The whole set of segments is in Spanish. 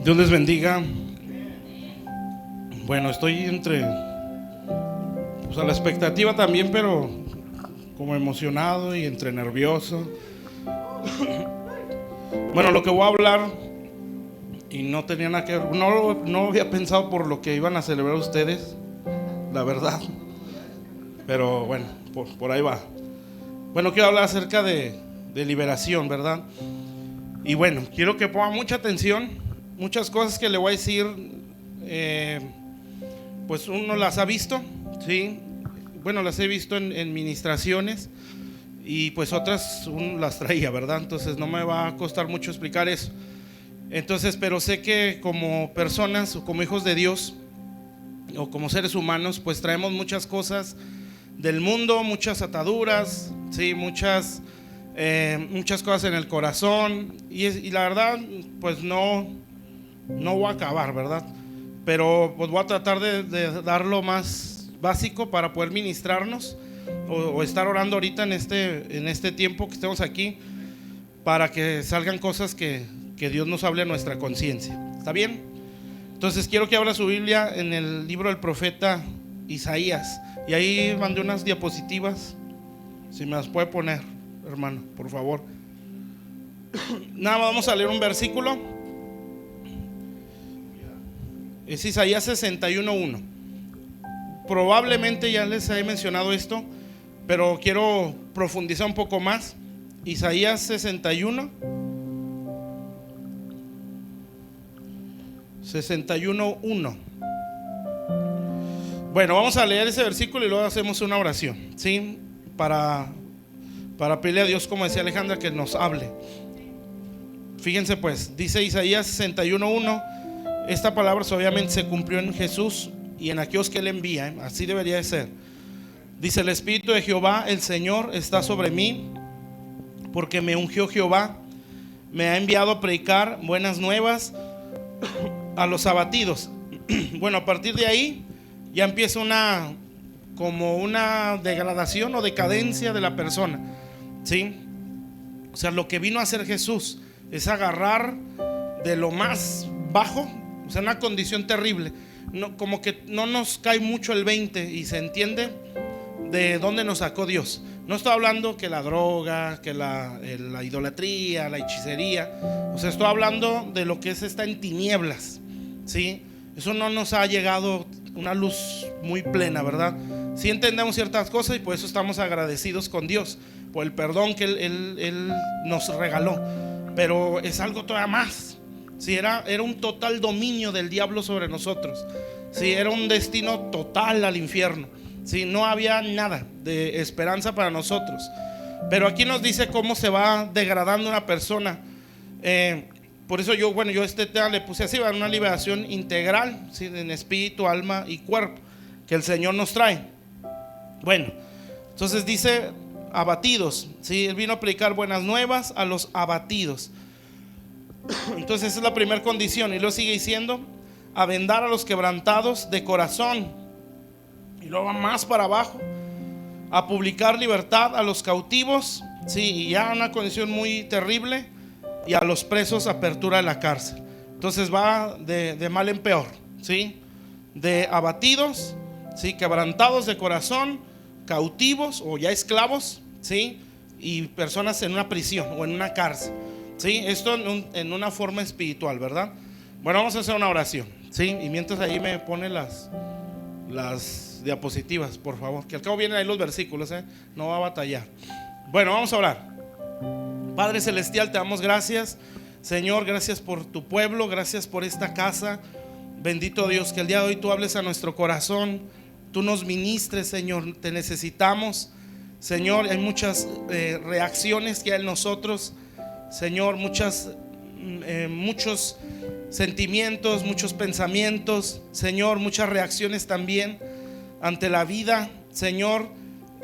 Dios les bendiga. Bueno, estoy entre, pues a la expectativa también, pero como emocionado y entre nervioso. Bueno, lo que voy a hablar, y no tenía nada que ver, no había pensado por lo que iban a celebrar ustedes, la verdad. Pero bueno, por ahí va. Bueno, quiero hablar acerca de liberación, ¿verdad? Y bueno, quiero que pongan mucha atención. Muchas cosas que le voy a decir, pues uno las ha visto, ¿sí? Bueno, las he visto en ministraciones, y pues otras uno las traía, ¿verdad? Entonces no me va a costar mucho explicar eso. Entonces, pero sé que como personas o como hijos de Dios o como seres humanos, pues traemos muchas cosas del mundo, muchas ataduras, ¿sí? Muchas cosas en el corazón, y la verdad, pues no voy a acabar, ¿verdad? Pero pues voy a tratar de dar lo más básico para poder ministrarnos o estar orando ahorita en este tiempo que estemos aquí, para que salgan cosas que Dios nos hable a nuestra conciencia. ¿Está bien? Entonces quiero que abra su Biblia en el libro del profeta Isaías, y ahí mandé unas diapositivas, si me las puede poner, hermano, por favor. Nada más vamos a leer un versículo. Es Isaías 61:1. Probablemente ya les he mencionado esto, pero quiero profundizar un poco más. Isaías 61:1. Bueno, vamos a leer ese versículo y luego hacemos una oración, ¿sí? Para pedirle a Dios, como decía Alejandra, que nos hable. Fíjense pues, dice Isaías 61:1. Esta palabra obviamente se cumplió en Jesús y en aquellos que Él envía, ¿eh? Así debería de ser. Dice: el Espíritu de Jehová, el Señor, está sobre mí, porque me ungió Jehová, me ha enviado a predicar buenas nuevas a los abatidos. Bueno, a partir de ahí ya empieza como una degradación o decadencia de la persona, ¿sí? O sea, lo que vino a hacer Jesús es agarrar de lo más bajo, o sea, una condición terrible. No, como que no nos cae mucho el 20 y se entiende de dónde nos sacó Dios. No estoy hablando que la droga, que la idolatría, la hechicería. O sea, estoy hablando de lo que está en tinieblas, ¿sí? Eso no nos ha llegado una luz muy plena, ¿verdad? Sí entendemos ciertas cosas, y por eso estamos agradecidos con Dios por el perdón que Él nos regaló. Pero es algo todavía más. Sí, era un total dominio del diablo sobre nosotros. Sí, era un destino total al infierno. Sí, no había nada de esperanza para nosotros. Pero aquí nos dice cómo se va degradando una persona. Por eso yo este tema le puse así: una liberación integral, ¿sí? En espíritu, alma y cuerpo, que el Señor nos trae. Bueno, entonces dice abatidos, ¿sí? Él vino a predicar buenas nuevas a los abatidos. Entonces esa es la primera condición. Y luego sigue diciendo: a vendar a los quebrantados de corazón. Y luego va más para abajo: a publicar libertad a los cautivos, sí, y ya una condición muy terrible. Y a los presos apertura de la cárcel. Entonces va de mal en peor, ¿sí? De abatidos, ¿sí? Quebrantados de corazón, cautivos o ya esclavos, ¿sí? Y personas en una prisión o en una cárcel, ¿sí? Esto en una forma espiritual, ¿verdad? Bueno, vamos a hacer una oración, ¿sí? Y mientras ahí me pone las diapositivas, por favor, que al cabo vienen ahí los versículos, ¿eh? No va a batallar. Bueno, vamos a orar. Padre celestial, te damos gracias, Señor, gracias por tu pueblo, gracias por esta casa. Bendito Dios, que el día de hoy tú hables a nuestro corazón, tú nos ministres, Señor, te necesitamos, Señor. Hay muchas reacciones que hay en nosotros, Señor, muchos sentimientos, muchos pensamientos, Señor, muchas reacciones también ante la vida, Señor,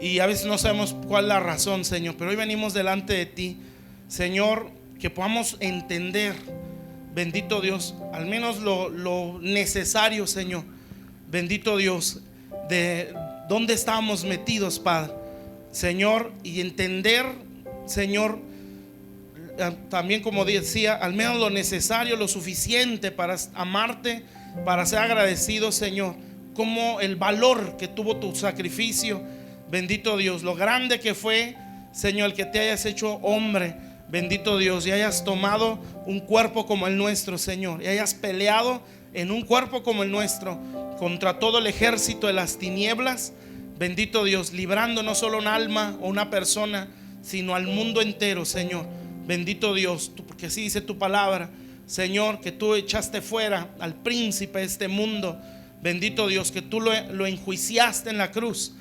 y a veces no sabemos cuál es la razón, Señor, pero hoy venimos delante de ti, Señor, que podamos entender, bendito Dios, al menos lo necesario, Señor, bendito Dios, de dónde estábamos metidos, Padre, Señor, y entender, Señor, también como decía, al menos lo necesario, lo suficiente para amarte, para ser agradecido, Señor, como el valor que tuvo tu sacrificio, bendito Dios, lo grande que fue, Señor, el que te hayas hecho hombre, bendito Dios, y hayas tomado un cuerpo como el nuestro, Señor, y hayas peleado en un cuerpo como el nuestro contra todo el ejército de las tinieblas, bendito Dios, librando no solo un alma o una persona, sino al mundo entero, Señor. Bendito Dios, porque así dice tu palabra, Señor, que tú echaste fuera al príncipe de este mundo. Bendito Dios, que tú lo enjuiciaste en la cruz,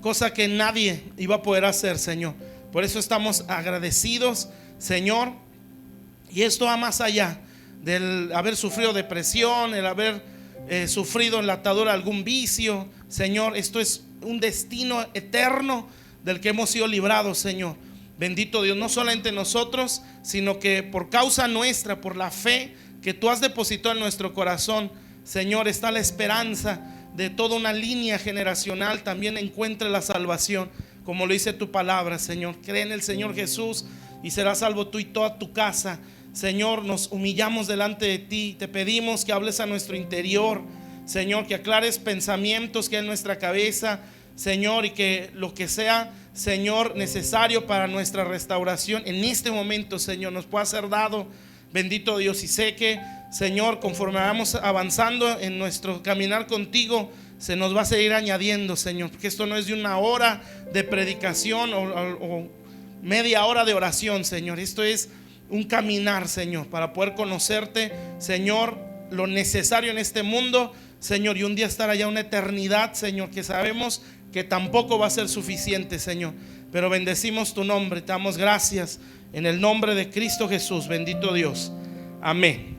cosa que nadie iba a poder hacer, Señor. Por eso estamos agradecidos, Señor. Y esto va más allá del haber sufrido depresión, el haber sufrido en la atadura algún vicio, Señor. Esto es un destino eterno del que hemos sido librados, Señor. Bendito Dios, no solamente nosotros, sino que por causa nuestra, por la fe que tú has depositado en nuestro corazón, Señor, está la esperanza de toda una línea generacional también encuentre la salvación, como lo dice tu palabra, Señor. Cree en el Señor Jesús y serás salvo tú y toda tu casa. Señor, nos humillamos delante de ti, te pedimos que hables a nuestro interior, Señor, que aclares pensamientos que hay en nuestra cabeza, Señor, y que lo que sea, Señor, necesario para nuestra restauración en este momento, Señor, nos pueda ser dado, bendito Dios. Y sé que, Señor, conforme vamos avanzando en nuestro caminar contigo, se nos va a seguir añadiendo, Señor, porque esto no es de una hora de predicación o media hora de oración, Señor. Esto es un caminar, Señor, para poder conocerte, Señor, lo necesario en este mundo, Señor, y un día estar allá una eternidad, Señor, que sabemos que tampoco va a ser suficiente, Señor, pero bendecimos tu nombre, te damos gracias en el nombre de Cristo Jesús, bendito Dios, amén.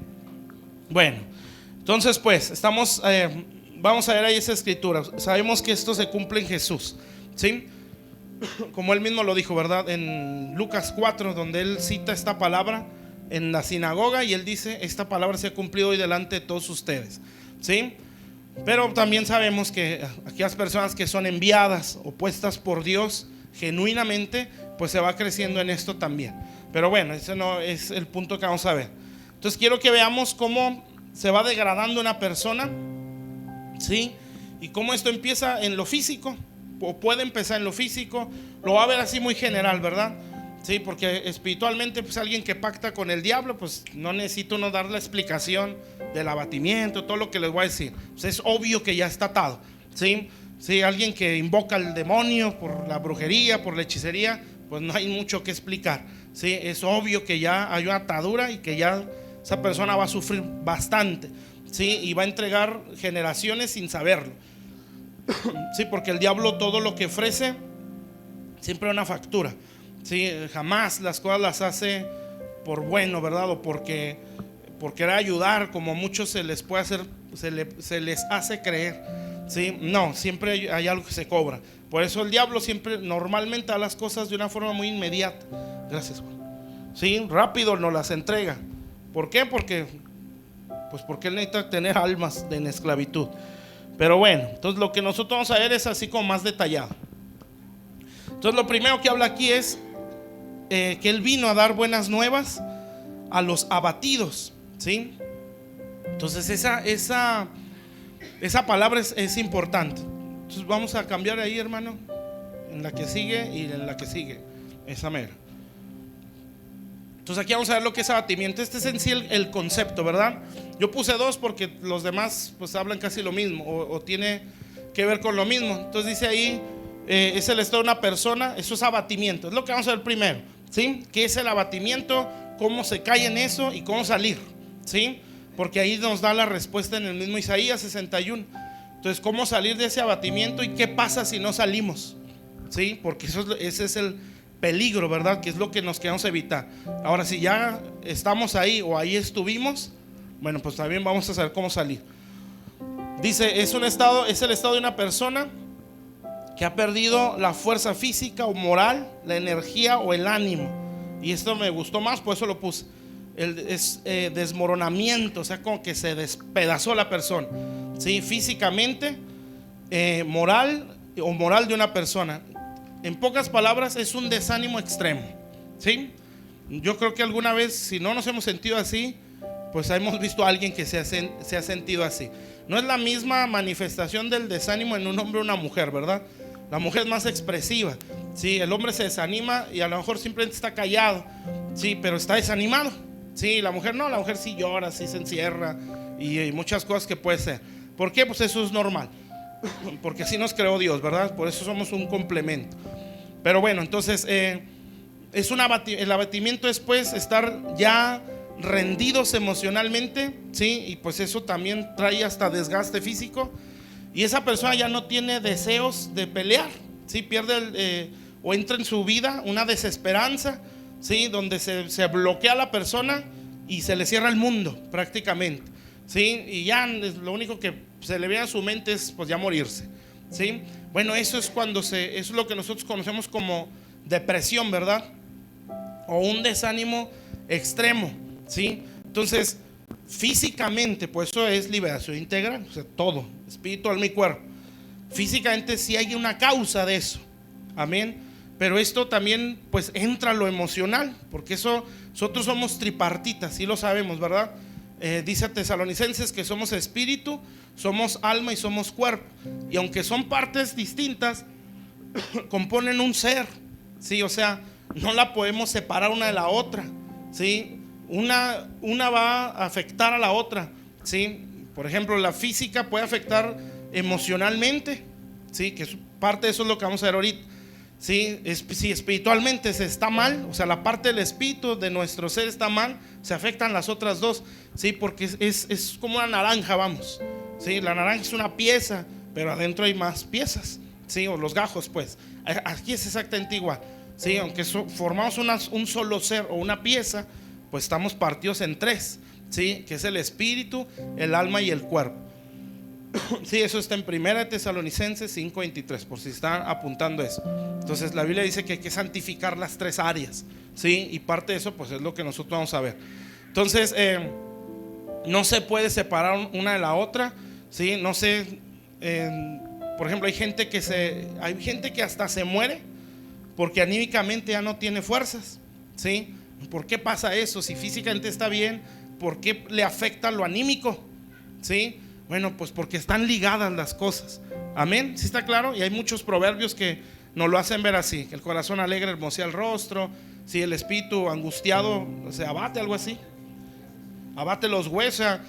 Bueno, entonces pues vamos a ver ahí esa escritura. Sabemos que esto se cumple en Jesús, ¿sí? Como él mismo lo dijo, ¿verdad? En Lucas 4, donde él cita esta palabra en la sinagoga, y él dice: esta palabra se ha cumplido hoy delante de todos ustedes, ¿sí? Pero también sabemos que aquellas personas que son enviadas o puestas por Dios genuinamente, pues se va creciendo en esto también. Pero bueno, ese no es el punto que vamos a ver. Entonces quiero que veamos cómo se va degradando una persona, ¿sí? Y cómo esto empieza en lo físico, o puede empezar en lo físico. Lo va a ver así muy general, ¿verdad? Sí, porque espiritualmente, pues alguien que pacta con el diablo, pues no necesito uno dar la explicación del abatimiento, todo lo que les voy a decir. Pues es obvio que ya está atado, ¿sí? Sí, alguien que invoca al demonio por la brujería, por la hechicería, pues no hay mucho que explicar, ¿sí? Es obvio que ya hay una atadura y que ya esa persona va a sufrir bastante, ¿sí? Y va a entregar generaciones sin saberlo. Sí, porque el diablo todo lo que ofrece siempre una factura, sí, jamás las cosas las hace por bueno, ¿verdad? O porque por querer ayudar, como a muchos se les puede hacer, se les hace creer, sí, no, siempre hay algo que se cobra. Por eso el diablo siempre normalmente da las cosas de una forma muy inmediata. Gracias, Juan. Sí, rápido nos las entrega. ¿Por qué? Porque él necesita tener almas en esclavitud. Pero bueno, entonces lo que nosotros vamos a ver es así como más detallado. Entonces lo primero que habla aquí es que él vino a dar buenas nuevas a los abatidos, ¿sí? Entonces esa palabra es importante. Entonces vamos a cambiar ahí, hermano, en la que sigue y en la que sigue, esa mera. Entonces aquí vamos a ver lo que es abatimiento. Este es en sí el concepto, ¿verdad? Yo puse dos porque los demás pues hablan casi lo mismo o tiene que ver con lo mismo. Entonces dice ahí, es el estado de una persona. Eso es abatimiento, es lo que vamos a ver primero, ¿sí? ¿Qué es el abatimiento? ¿Cómo se cae en eso? Y cómo salir, ¿sí? Porque ahí nos da la respuesta en el mismo Isaías 61. Entonces, ¿cómo salir de ese abatimiento? ¿Y qué pasa si no salimos? ¿Sí? Porque ese es el peligro, ¿verdad? Que es lo que nos queremos evitar. Ahora, si ya estamos ahí o ahí estuvimos, bueno, pues también vamos a saber cómo salir. Dice, es el estado de una persona que ha perdido la fuerza física o moral, la energía o el ánimo. Y esto me gustó más, por eso lo puse. Es desmoronamiento, o sea, como que se despedazó la persona, ¿sí? Físicamente, moral de una persona. En pocas palabras, es un desánimo extremo, ¿sí? Yo creo que alguna vez, si no nos hemos sentido así, pues hemos visto a alguien que se ha sentido así. No es la misma manifestación del desánimo en un hombre o una mujer, ¿verdad? La mujer es más expresiva, ¿sí? El hombre se desanima y a lo mejor simplemente está callado, ¿sí? Pero está desanimado, ¿sí? La mujer no, la mujer sí llora, sí se encierra y muchas cosas que puede ser. ¿Por qué? Pues eso es normal, porque así nos creó Dios, ¿verdad? Por eso somos un complemento. Pero bueno, entonces el abatimiento es pues estar ya rendidos emocionalmente, ¿sí? Y pues eso también trae hasta desgaste físico. Y esa persona ya no tiene deseos de pelear, ¿sí? Pierde o entra en su vida una desesperanza, ¿sí? Donde se bloquea la persona y se le cierra el mundo prácticamente, ¿sí? Y ya lo único que se le viene a su mente es pues ya morirse, ¿sí? Bueno, eso es eso es lo que nosotros conocemos como depresión, ¿verdad? O un desánimo extremo, ¿sí? Entonces, físicamente, pues eso es liberación integral, o sea, todo, espíritu, alma y cuerpo. Físicamente sí hay una causa de eso, amén. Pero esto también pues entra lo emocional, porque eso nosotros somos tripartitas, sí lo sabemos, ¿verdad? Dice a Tesalonicenses que somos espíritu, somos alma y somos cuerpo. Y aunque son partes distintas, componen un ser, ¿sí? O sea, no la podemos separar una de la otra, ¿sí? Una va a afectar a la otra, ¿sí? Por ejemplo, la física puede afectar emocionalmente, ¿sí? Que es parte de eso es lo que vamos a ver ahorita, ¿sí? Si espiritualmente se está mal, o sea, la parte del espíritu de nuestro ser está mal, se afectan las otras dos, ¿sí? Porque es como una naranja, vamos, ¿sí? La naranja es una pieza, pero adentro hay más piezas, ¿sí? O los gajos, pues. Aquí es exactamente igual, ¿sí? Aunque formamos un solo ser o una pieza, pues estamos partidos en tres, ¿sí? Que es el espíritu, el alma y el cuerpo. Sí, eso está en 1 Tesalonicenses 5:23, por si están apuntando eso. Entonces la Biblia dice que hay que santificar las tres áreas, ¿sí? Y parte de eso pues es lo que nosotros vamos a ver. Entonces no se puede separar una de la otra, ¿sí? No sé, por ejemplo, hay gente que hasta se muere porque anímicamente ya no tiene fuerzas, ¿sí? ¿Por qué pasa eso? Si físicamente está bien, ¿por qué le afecta lo anímico? ¿Sí? Bueno, pues porque están ligadas las cosas. Amén, ¿sí está claro? Y hay muchos proverbios que nos lo hacen ver así: que el corazón alegre hermosea el rostro, si el espíritu angustiado se abate, algo así, abate los huesos.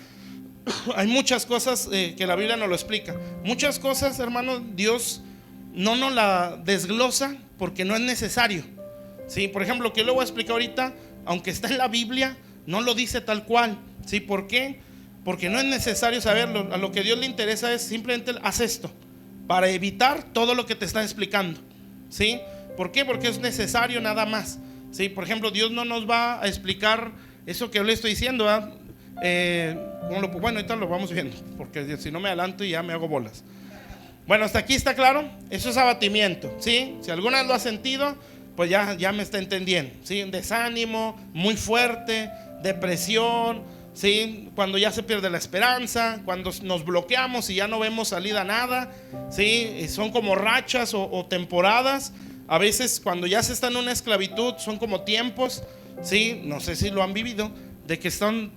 Hay muchas cosas que la Biblia nos lo explica. Muchas cosas, hermanos, Dios no nos la desglosa porque no es necesario, ¿sí? Por ejemplo, lo que yo le voy a explicar ahorita, aunque está en la Biblia, no lo dice tal cual, ¿sí? ¿Por qué? Porque no es necesario saberlo. A lo que Dios le interesa es simplemente haz esto para evitar todo lo que te está explicando, ¿sí? ¿Por qué? Porque es necesario nada más, ¿sí? Por ejemplo, Dios no nos va a explicar eso que yo le estoy diciendo, ¿verdad? Bueno, ahorita lo vamos viendo, porque si no me adelanto y ya me hago bolas. Bueno, hasta aquí está claro. Eso es abatimiento, ¿sí? Si alguna vez lo ha sentido, pues ya me está entendiendo, ¿sí? Desánimo muy fuerte, depresión, ¿sí? Cuando ya se pierde la esperanza, cuando nos bloqueamos y ya no vemos salida a nada, ¿sí? Son como rachas o temporadas. A veces cuando ya se está en una esclavitud son como tiempos, ¿sí? No sé si lo han vivido, de que están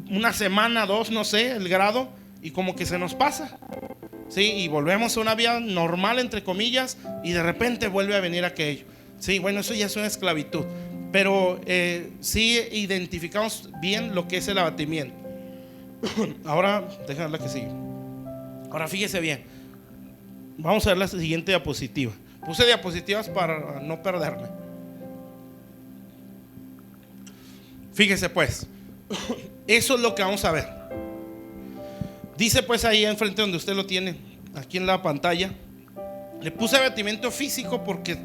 una semana, dos, no sé, el grado, y como que se nos pasa, ¿sí? Y volvemos a una vida normal, entre comillas, y de repente vuelve a venir aquello. Sí, bueno, eso ya es una esclavitud. Pero sí identificamos bien lo que es el abatimiento. Ahora, déjame ver la que sigue. Ahora fíjese bien. Vamos a ver la siguiente diapositiva. Puse diapositivas para no perderme. Fíjese pues. Eso es lo que vamos a ver. Dice pues ahí enfrente donde usted lo tiene, aquí en la pantalla. Le puse abatimiento físico porque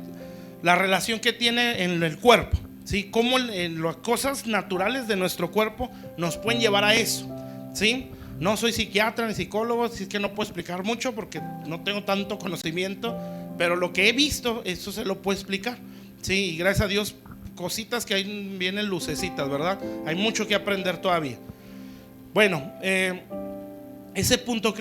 la relación que tiene en el cuerpo, ¿sí? Cómo las cosas naturales de nuestro cuerpo nos pueden llevar a eso, ¿sí? No soy psiquiatra ni psicólogo, así es que no puedo explicar mucho porque no tengo tanto conocimiento, pero lo que he visto, eso se lo puedo explicar, ¿sí? Y gracias a Dios, cositas que ahí vienen lucecitas, ¿verdad? Hay mucho que aprender todavía. Bueno, ese punto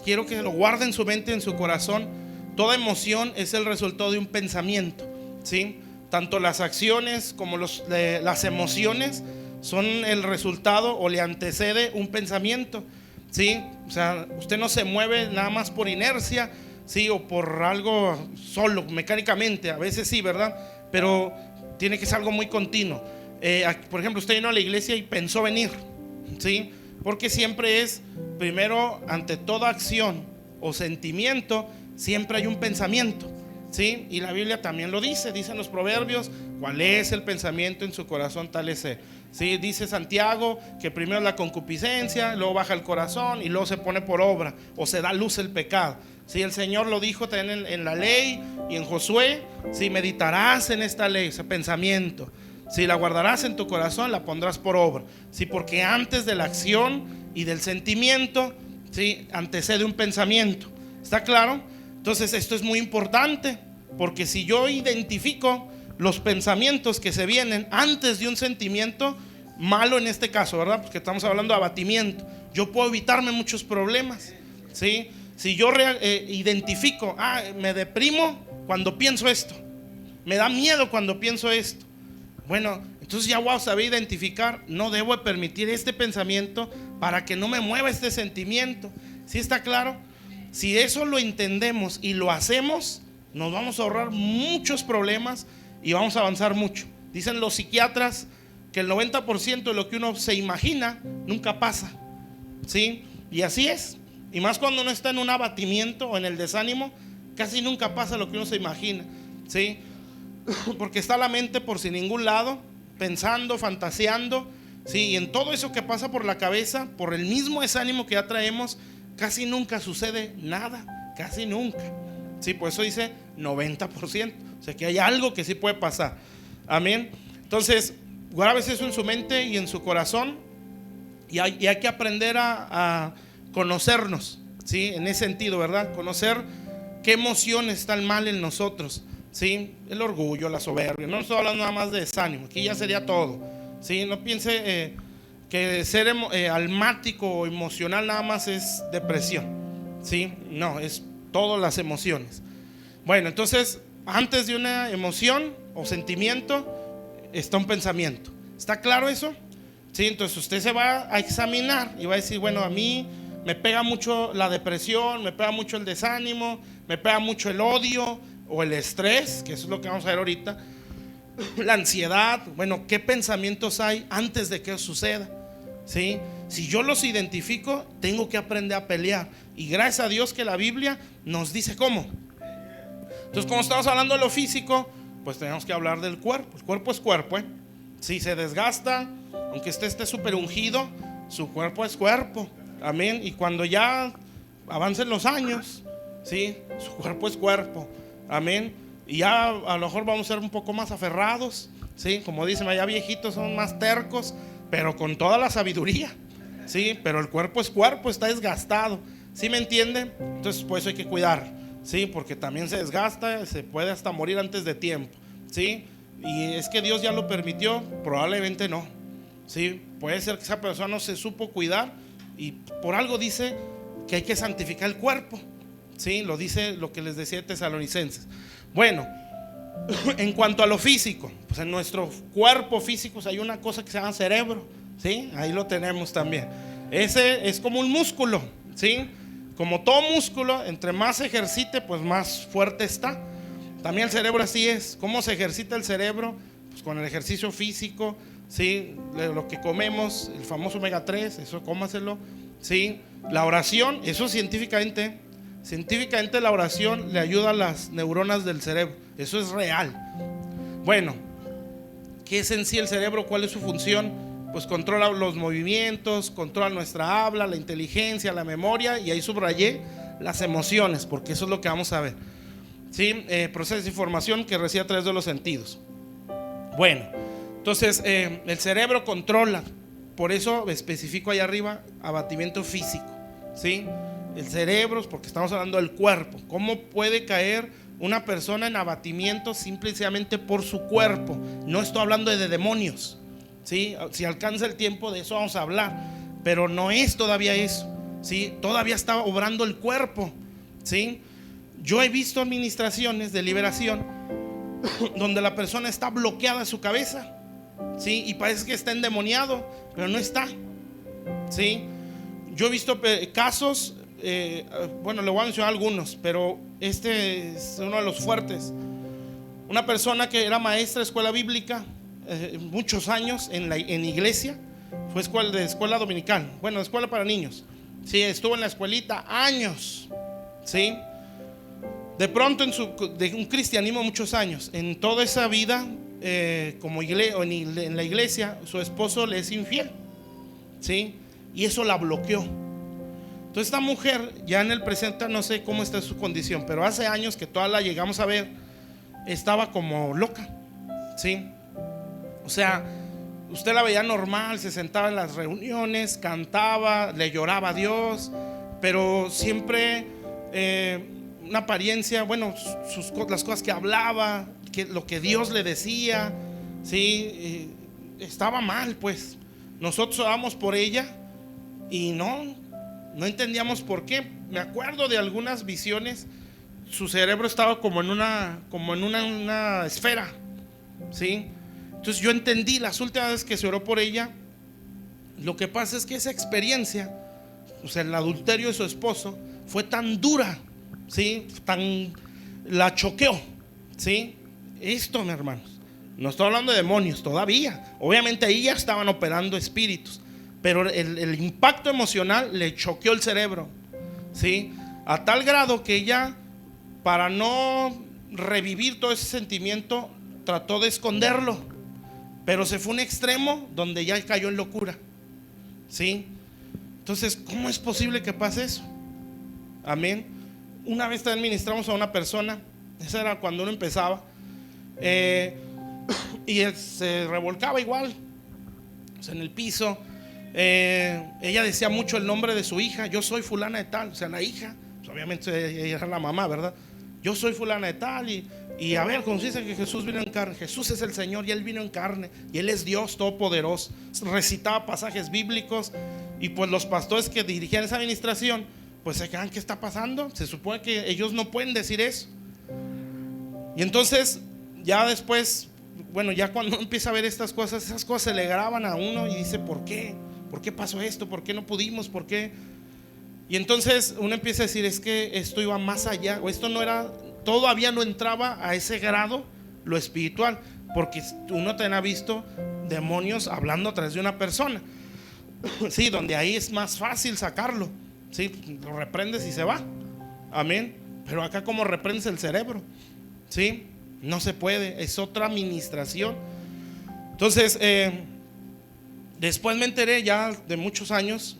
quiero que lo guarde en su mente, en su corazón. Toda emoción es el resultado de un pensamiento, ¿sí? tanto las acciones como las emociones son el resultado o le antecede un pensamiento, ¿sí? O sea, usted no se mueve nada más por inercia, ¿sí? O por algo solo, mecánicamente, a veces sí, ¿verdad? Pero tiene que ser algo muy continuo. Por ejemplo, usted vino a la iglesia y pensó venir, ¿sí? Porque siempre es, primero, ante toda acción o sentimiento, siempre hay un pensamiento, ¿sí? Y la Biblia también lo dice en los proverbios: cuál es el pensamiento en su corazón, tal es él. ¿Sí? Dice Santiago que primero la concupiscencia, luego baja el corazón y luego se pone por obra o se da luz el pecado. ¿Sí? El Señor lo dijo también en la ley y en Josué: si meditarás en esta ley, ese pensamiento, si la guardarás en tu corazón, la pondrás por obra. Sí, porque antes de la acción y del sentimiento, ¿sí?, antecede un pensamiento. ¿Está claro? Entonces esto es muy importante, porque si yo identifico los pensamientos que se vienen antes de un sentimiento malo, en este caso, ¿verdad? Porque estamos hablando de abatimiento, yo puedo evitarme muchos problemas, ¿sí? Si yo identifico, me deprimo cuando pienso esto, me da miedo cuando pienso esto, bueno, entonces ya voy a saber identificar, no debo permitir este pensamiento para que no me mueva este sentimiento. ¿Sí está claro? Si eso lo entendemos y lo hacemos, nos vamos a ahorrar muchos problemas y vamos a avanzar mucho. Dicen los psiquiatras que el 90% de lo que uno se imagina nunca pasa, ¿sí? Y así es. Y más cuando uno está en un abatimiento o en el desánimo, casi nunca pasa lo que uno se imagina, ¿sí? Porque está la mente por sin ningún lado, pensando, fantaseando, ¿sí? Y en todo eso que pasa por la cabeza, por el mismo desánimo que ya traemos, casi nunca sucede nada, casi nunca, ¿sí? Por eso dice 90%, o sea que hay algo que sí puede pasar. Amén. Entonces, grábese eso en su mente y en su corazón, y hay que aprender a conocernos, ¿sí? En ese sentido, ¿verdad? Conocer qué emociones están mal en nosotros, ¿sí? El orgullo, la soberbia. No estoy hablando nada más de desánimo, aquí ya sería todo, ¿sí? No piense que ser almático o emocional nada más es depresión, ¿sí? No, es todas las emociones. Bueno, entonces, antes de una emoción o sentimiento está un pensamiento. ¿Está claro eso? Sí, entonces usted se va a examinar y va a decir: bueno, a mí me pega mucho la depresión, me pega mucho el desánimo, me pega mucho el odio o el estrés, que eso es lo que vamos a ver ahorita, la ansiedad. Bueno, ¿qué pensamientos hay antes de que eso suceda? ¿Sí? Si yo los identifico, tengo que aprender a pelear. Y gracias a Dios que la Biblia nos dice cómo. Entonces, como estamos hablando de lo físico, pues tenemos que hablar del cuerpo. El cuerpo es cuerpo, ¿eh? Si se desgasta, aunque esté súper ungido, su cuerpo es cuerpo. Amén. Y cuando ya avancen los años, ¿sí?, su cuerpo es cuerpo. Amén. Y ya a lo mejor vamos a ser un poco más aferrados, ¿sí? Como dicen allá, viejitos son más tercos, pero con toda la sabiduría, ¿sí? Pero el cuerpo es cuerpo, está desgastado, ¿sí me entienden? Entonces por eso hay que cuidar, ¿sí? Porque también se desgasta, se puede hasta morir antes de tiempo, ¿sí? Y es que Dios ya lo permitió, probablemente no, ¿sí? Puede ser que esa persona no se supo cuidar y por algo dice que hay que santificar el cuerpo, ¿sí? Lo dice lo que les decía Tesalonicenses. Bueno, en cuanto a lo físico, pues en nuestro cuerpo físico hay una cosa que se llama cerebro, ¿sí? Ahí lo tenemos también. Ese es como un músculo, ¿sí? Como todo músculo, entre más se ejercite, pues más fuerte está. También el cerebro así es. ¿Cómo se ejercita el cerebro? Pues con el ejercicio físico, ¿sí? Lo que comemos, el famoso omega 3, eso cómaselo, ¿sí? La oración, eso científicamente la oración le ayuda a las neuronas del cerebro. Eso es real. Bueno, ¿qué es en sí el cerebro? ¿Cuál es su función? Pues controla los movimientos, controla nuestra habla, la inteligencia, la memoria. Y ahí subrayé las emociones, porque eso es lo que vamos a ver, ¿sí? Procesos de información que recibe a través de los sentidos. Bueno, entonces el cerebro controla. Por eso especifico ahí arriba abatimiento físico, ¿sí? El cerebro, porque estamos hablando del cuerpo. ¿Cómo puede caer una persona en abatimiento simplemente por su cuerpo? No estoy hablando de demonios, ¿sí? Si alcanza el tiempo de eso vamos a hablar, pero no es todavía eso, ¿sí? Todavía está obrando el cuerpo, ¿sí? Yo he visto administraciones de liberación donde la persona está bloqueada su cabeza, ¿sí? Y parece que está endemoniado, pero no está, ¿sí? Yo he visto casos, bueno, le voy a mencionar algunos, pero este es uno de los fuertes. Una persona que era maestra de escuela bíblica muchos años en iglesia, fue de escuela dominical, bueno, escuela para niños, sí, estuvo en la escuelita años, ¿sí? De pronto de un cristianismo muchos años, en toda esa vida como en la iglesia, su esposo le es infiel, ¿sí? Y eso la bloqueó. Entonces esta mujer ya en el presente no sé cómo está su condición, pero hace años que toda la llegamos a ver, estaba como loca, ¿sí? O sea, usted la veía normal, se sentaba en las reuniones, cantaba, le lloraba a Dios, pero siempre una apariencia, bueno, las cosas que hablaba, lo que Dios le decía, ¿sí? Estaba mal, pues. Nosotros orábamos por ella y no entendíamos por qué. Me acuerdo de algunas visiones. Su cerebro estaba como en una esfera, ¿sí? Entonces yo entendí las últimas veces que se oró por ella. Lo que pasa es que esa experiencia, o sea, el adulterio de su esposo, fue tan dura, ¿sí? La choqueó, ¿sí? Esto, mis hermanos, no estoy hablando de demonios todavía. Obviamente ahí ya estaban operando espíritus, pero el impacto emocional le choqueó el cerebro, ¿sí? A tal grado que ella, para no revivir todo ese sentimiento, trató de esconderlo, pero se fue a un extremo donde ya cayó en locura, ¿sí? Entonces, ¿cómo es posible que pase eso? Amén. Una vez también ministramos a una persona, esa era cuando uno empezaba, y él se revolcaba igual, o sea, en el piso. Ella decía mucho el nombre de su hija: yo soy fulana de tal, o sea, la hija, pues obviamente ella era la mamá, ¿verdad? Yo soy fulana de tal, y a ver, como se dice que Jesús vino en carne, Jesús es el Señor y Él vino en carne, y Él es Dios todopoderoso. Recitaba pasajes bíblicos, y pues los pastores que dirigían esa administración, pues se quedan: ¿qué está pasando? Se supone que ellos no pueden decir eso. Y entonces ya después, bueno, ya cuando empieza a ver estas cosas, esas cosas se le graban a uno y dice: ¿por qué? ¿Por qué pasó esto? ¿Por qué no pudimos? ¿Por qué? Y entonces uno empieza a decir: es que esto iba más allá, o esto no era, todavía no entraba a ese grado lo espiritual, porque uno también ha visto demonios hablando a través de una persona, sí, donde ahí es más fácil sacarlo, sí, lo reprendes y se va, amén. Pero acá, como reprendes el cerebro, sí, no se puede, es otra administración. Entonces después me enteré ya de muchos años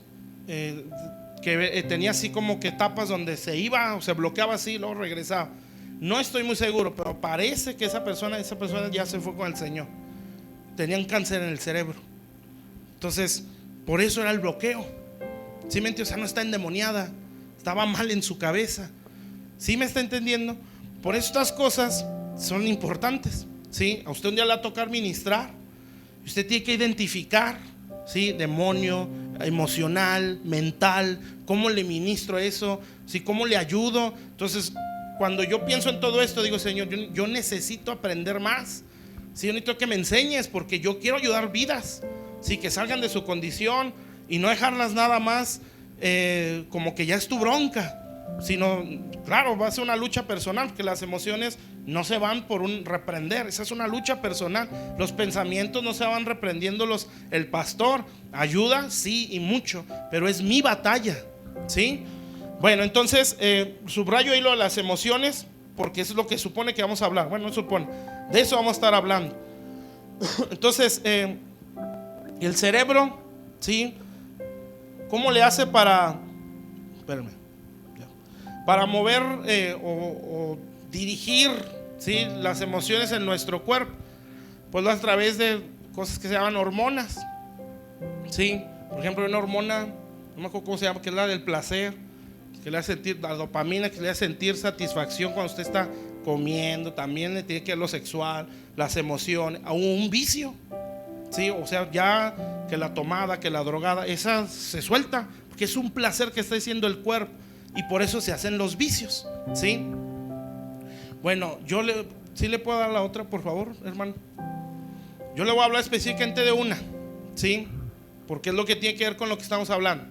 que tenía así como que etapas donde se iba o se bloqueaba así y luego regresaba. No estoy muy seguro, pero parece que esa persona ya se fue con el Señor. Tenía un cáncer en el cerebro. Entonces, por eso era el bloqueo. ¿Sí me entiende? O sea, no está endemoniada, estaba mal en su cabeza. ¿Sí me está entendiendo? Por eso estas cosas son importantes, ¿sí? A usted un día le va a tocar ministrar. Usted tiene que identificar, ¿sí? Demonio emocional, mental, ¿cómo le ministro eso? ¿Sí? ¿Cómo le ayudo? Entonces, cuando yo pienso en todo esto, digo: Señor, yo necesito aprender más, ¿sí? Yo necesito que me enseñes, porque yo quiero ayudar vidas, ¿sí? Que salgan de su condición y no dejarlas nada más como que ya es tu bronca, sino, claro, va a ser una lucha personal, porque las emociones no se van por un reprender, esa es una lucha personal. Los pensamientos no se van reprendiéndolos el pastor. Ayuda, sí, y mucho, pero es mi batalla, ¿sí? Bueno, entonces subrayo ahí lo de las emociones, porque eso es lo que supone que vamos a hablar. Bueno, no supone, de eso vamos a estar hablando. Entonces el cerebro, ¿sí? ¿Cómo le hace para mover o dirigir, ¿sí? Las emociones en nuestro cuerpo? Pues a través de cosas que se llaman hormonas, ¿sí? Por ejemplo, una hormona, no me acuerdo cómo se llama, que es la del placer, que le hace sentir, la dopamina, que le hace sentir satisfacción cuando usted está comiendo. También le tiene que ver lo sexual, las emociones, a un vicio, ¿sí? O sea, ya que la tomada, que la drogada, esa se suelta, porque es un placer que está haciendo el cuerpo, y por eso se hacen los vicios, ¿sí? Bueno, ¿Sí le puedo dar la otra, por favor, hermano? Yo le voy a hablar específicamente de una, ¿sí? Porque es lo que tiene que ver con lo que estamos hablando.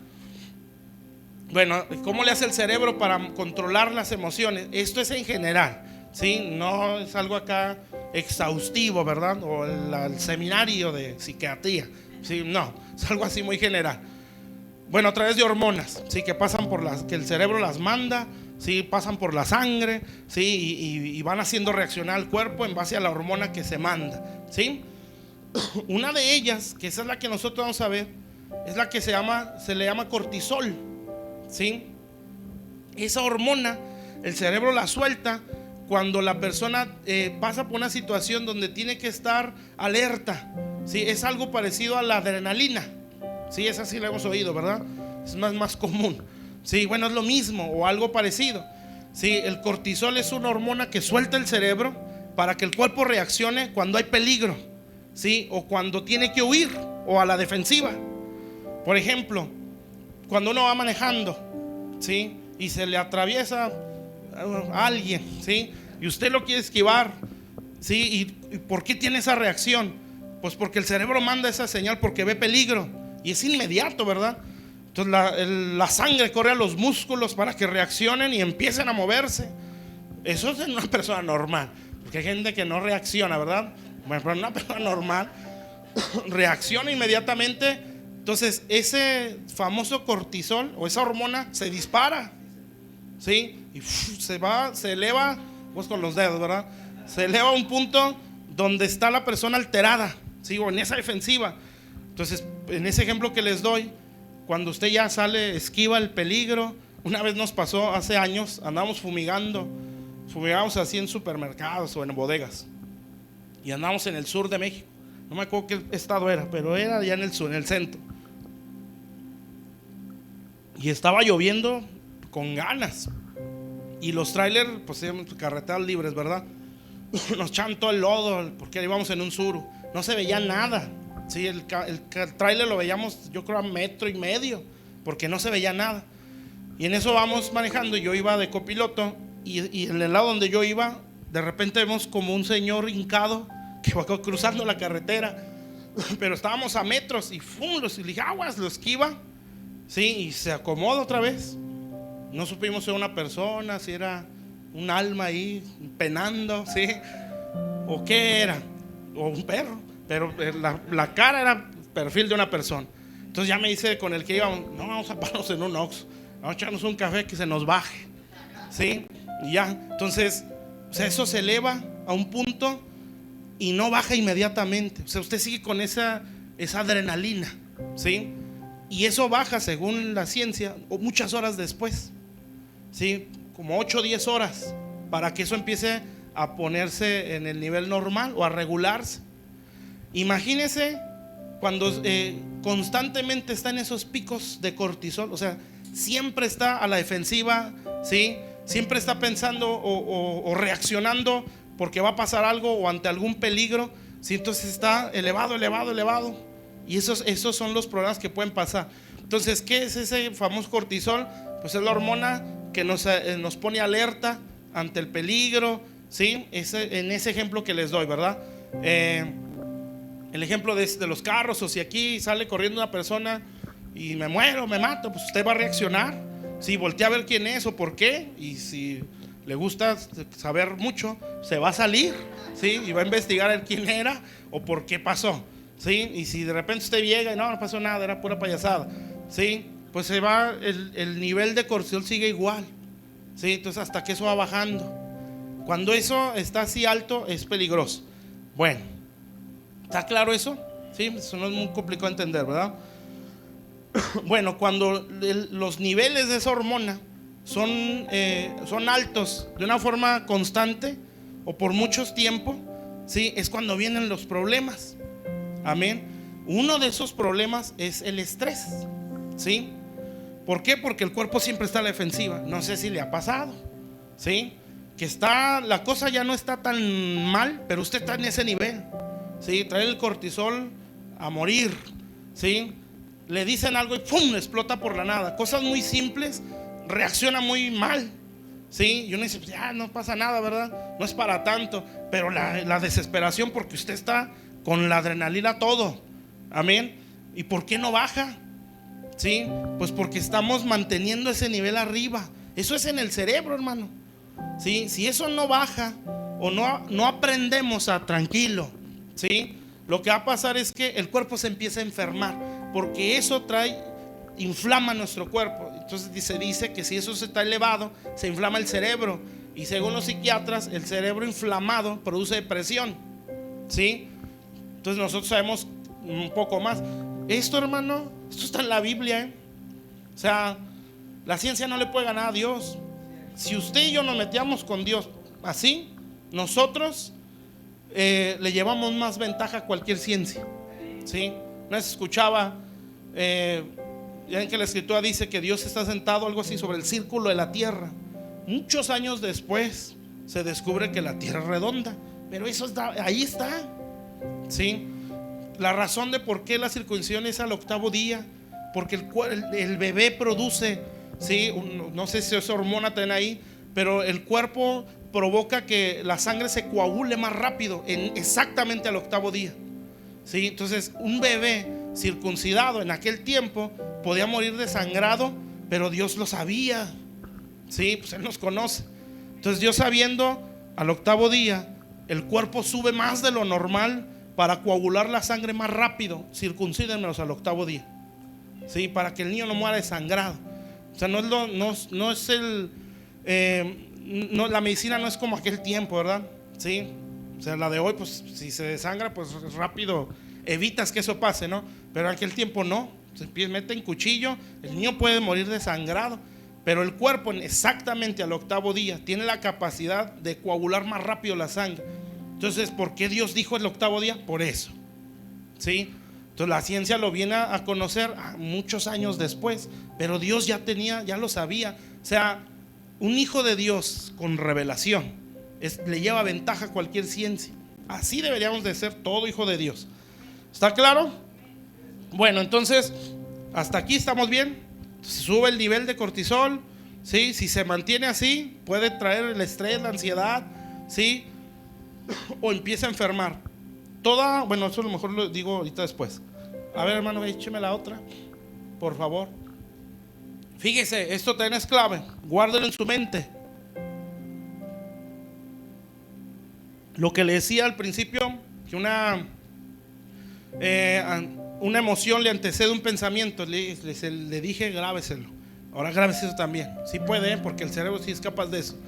Bueno, ¿cómo le hace el cerebro para controlar las emociones? Esto es en general, ¿sí? No es algo acá exhaustivo, ¿verdad? O el seminario de psiquiatría, ¿sí? No, es algo así muy general. Bueno, a través de hormonas, ¿sí? Que pasan por las, que el cerebro las manda, ¿sí? Pasan por la sangre, ¿sí? Y van haciendo reaccionar al cuerpo en base a la hormona que se manda, ¿sí? Una de ellas, que esa es la que nosotros vamos a ver, es la que se le llama cortisol, ¿sí? Esa hormona, el cerebro la suelta cuando la persona pasa por una situación donde tiene que estar alerta, ¿sí? Es algo parecido a la adrenalina, ¿sí? Esa sí la hemos oído, ¿verdad? Es más común, ¿sí? Bueno, es lo mismo o algo parecido, ¿sí? El cortisol es una hormona que suelta el cerebro para que el cuerpo reaccione cuando hay peligro, ¿sí? O cuando tiene que huir o a la defensiva. Por ejemplo, cuando uno va manejando, ¿sí? Y se le atraviesa a alguien, ¿sí? Y usted lo quiere esquivar, ¿sí? ¿Y por qué tiene esa reacción? Pues porque el cerebro manda esa señal porque ve peligro y es inmediato, ¿verdad? Entonces la sangre corre a los músculos para que reaccionen y empiecen a moverse. Eso es en una persona normal, porque hay gente que no reacciona, ¿verdad? Bueno, pero una persona normal reacciona inmediatamente. Entonces ese famoso cortisol o esa hormona se dispara, ¿sí? Y se eleva, pues con los dedos, ¿verdad? Se eleva a un punto donde está la persona alterada, ¿sí? O en esa defensiva. Entonces, en ese ejemplo que les doy, cuando usted ya sale, esquiva el peligro. Una vez nos pasó hace años, andábamos fumigamos así en supermercados o en bodegas, y andábamos en el sur de México. No me acuerdo qué estado era, pero era allá en el sur, en el centro. Y estaba lloviendo con ganas. Y los trailers, pues carreteras libres, ¿verdad? Nos echaban todo el lodo porque íbamos en un sur. No se veía nada. Sí, el trailer lo veíamos, yo creo, a 1.5 metros, porque no se veía nada. Y en eso vamos manejando. Yo iba de copiloto. Y en el lado donde yo iba, de repente vemos como un señor hincado que va cruzando la carretera. Pero estábamos a metros y ¡fum! Y le dije, aguas, lo esquiva. Sí, y se acomoda otra vez. No supimos si era una persona, si era un alma ahí penando, ¿sí? O qué era, o un perro. Pero la cara era perfil de una persona. Entonces ya me dice con el que íbamos, no, vamos a pararnos en un Oxxo, vamos a echarnos un café que se nos baje, ¿sí? Y ya, entonces, o sea, eso se eleva a un punto y no baja inmediatamente. O sea, usted sigue con esa adrenalina, ¿sí? Y eso baja, según la ciencia, muchas horas después, ¿sí? Como 8 o 10 horas, para que eso empiece a ponerse en el nivel normal o a regularse. Imagínese cuando constantemente está en esos picos de cortisol, o sea, siempre está a la defensiva, ¿sí? Siempre está pensando o reaccionando porque va a pasar algo o ante algún peligro, ¿sí? Entonces está elevado. Y esos son los problemas que pueden pasar. Entonces, ¿qué es ese famoso cortisol? Pues es la hormona que nos pone alerta ante el peligro, ¿sí? En ese ejemplo que les doy, ¿verdad? El ejemplo de los carros, o si aquí sale corriendo una persona y me muero, me mato, pues usted va a reaccionar. Si voltea a ver quién es o por qué, y si le gusta saber mucho, se va a salir, ¿sí? Y va a investigar el quién era o por qué pasó, ¿sí? Y si de repente usted llega y no pasó nada, era pura payasada, ¿sí? Pues se va, el nivel de cortisol sigue igual, ¿sí? Entonces hasta que eso va bajando. Cuando eso está así alto es peligroso. Bueno, ¿está claro eso? Sí, eso no es muy complicado de entender, ¿verdad? Bueno, cuando los niveles de esa hormona son altos de una forma constante o por mucho tiempo, ¿sí? Es cuando vienen los problemas. Amén. Uno de esos problemas es el estrés, ¿sí? ¿Por qué? Porque el cuerpo siempre está a la defensiva. No sé si le ha pasado, ¿sí? Que la cosa ya no está tan mal, pero usted está en ese nivel, ¿sí? Trae el cortisol a morir, ¿sí? Le dicen algo y ¡pum! Explota por la nada. Cosas muy simples, reacciona muy mal, ¿sí? Y uno dice, ya no pasa nada, ¿verdad? No es para tanto. Pero la desesperación, porque usted está con la adrenalina todo. Amén. ¿Y por qué no baja? ¿Sí? Pues porque estamos manteniendo ese nivel arriba. Eso es en el cerebro, hermano. ¿Sí? Si eso no baja o no aprendemos a tranquilo, ¿sí? Lo que va a pasar es que el cuerpo se empieza a enfermar, porque eso inflama nuestro cuerpo. Entonces se dice que si eso se está elevado, se inflama el cerebro. Y según los psiquiatras, el cerebro inflamado produce depresión, ¿sí? Entonces nosotros sabemos un poco más. Esto, hermano, esto está en la Biblia, ¿eh? O sea, la ciencia no le puede ganar a Dios. Si usted y yo nos metíamos con Dios así, nosotros le llevamos más ventaja a cualquier ciencia, ¿sí? Una vez escuchaba, ya en que la escritura dice que Dios está sentado algo así sobre el círculo de la tierra. Muchos años después se descubre que la tierra es redonda, pero eso ahí está, ¿sí? La razón de por qué la circuncisión es al 8º día, porque el bebé produce, ¿sí? No sé si es hormona también ahí, pero el cuerpo provoca que la sangre se coagule más rápido exactamente al 8º día, ¿sí? Entonces un bebé circuncidado en aquel tiempo podía morir desangrado, pero Dios lo sabía, ¿sí? Pues Él nos conoce. Entonces Dios, sabiendo al 8º día el cuerpo sube más de lo normal para coagular la sangre más rápido, circuncídenmelos al 8º día, ¿sí? Para que el niño no muera desangrado. O sea, la medicina no es como aquel tiempo, ¿verdad? ¿Sí? O sea, la de hoy, pues si se desangra, pues rápido evitas que eso pase, ¿no? Pero en aquel tiempo no. Se mete en cuchillo, el niño puede morir desangrado, pero el cuerpo exactamente al 8º día tiene la capacidad de coagular más rápido la sangre. Entonces, ¿por qué Dios dijo el 8º día? Por eso, ¿sí? Entonces la ciencia lo viene a conocer muchos años después, pero Dios ya lo sabía. O sea, un hijo de Dios con revelación le lleva ventaja a cualquier ciencia. Así deberíamos de ser todo hijo de Dios. ¿Está claro? Bueno, entonces hasta aquí estamos bien. Entonces, sube el nivel de cortisol, ¿sí? Si se mantiene así, puede traer el estrés, la ansiedad, ¿sí? O empieza a enfermar. Bueno, eso a lo mejor lo digo ahorita después. A ver, hermano, écheme la otra, por favor. Fíjese, esto también es clave. Guárdelo en su mente. Lo que le decía al principio, que una emoción le antecede un pensamiento. Le dije, grábeselo. Ahora grábese eso también. Sí puede, porque el cerebro sí es capaz de eso.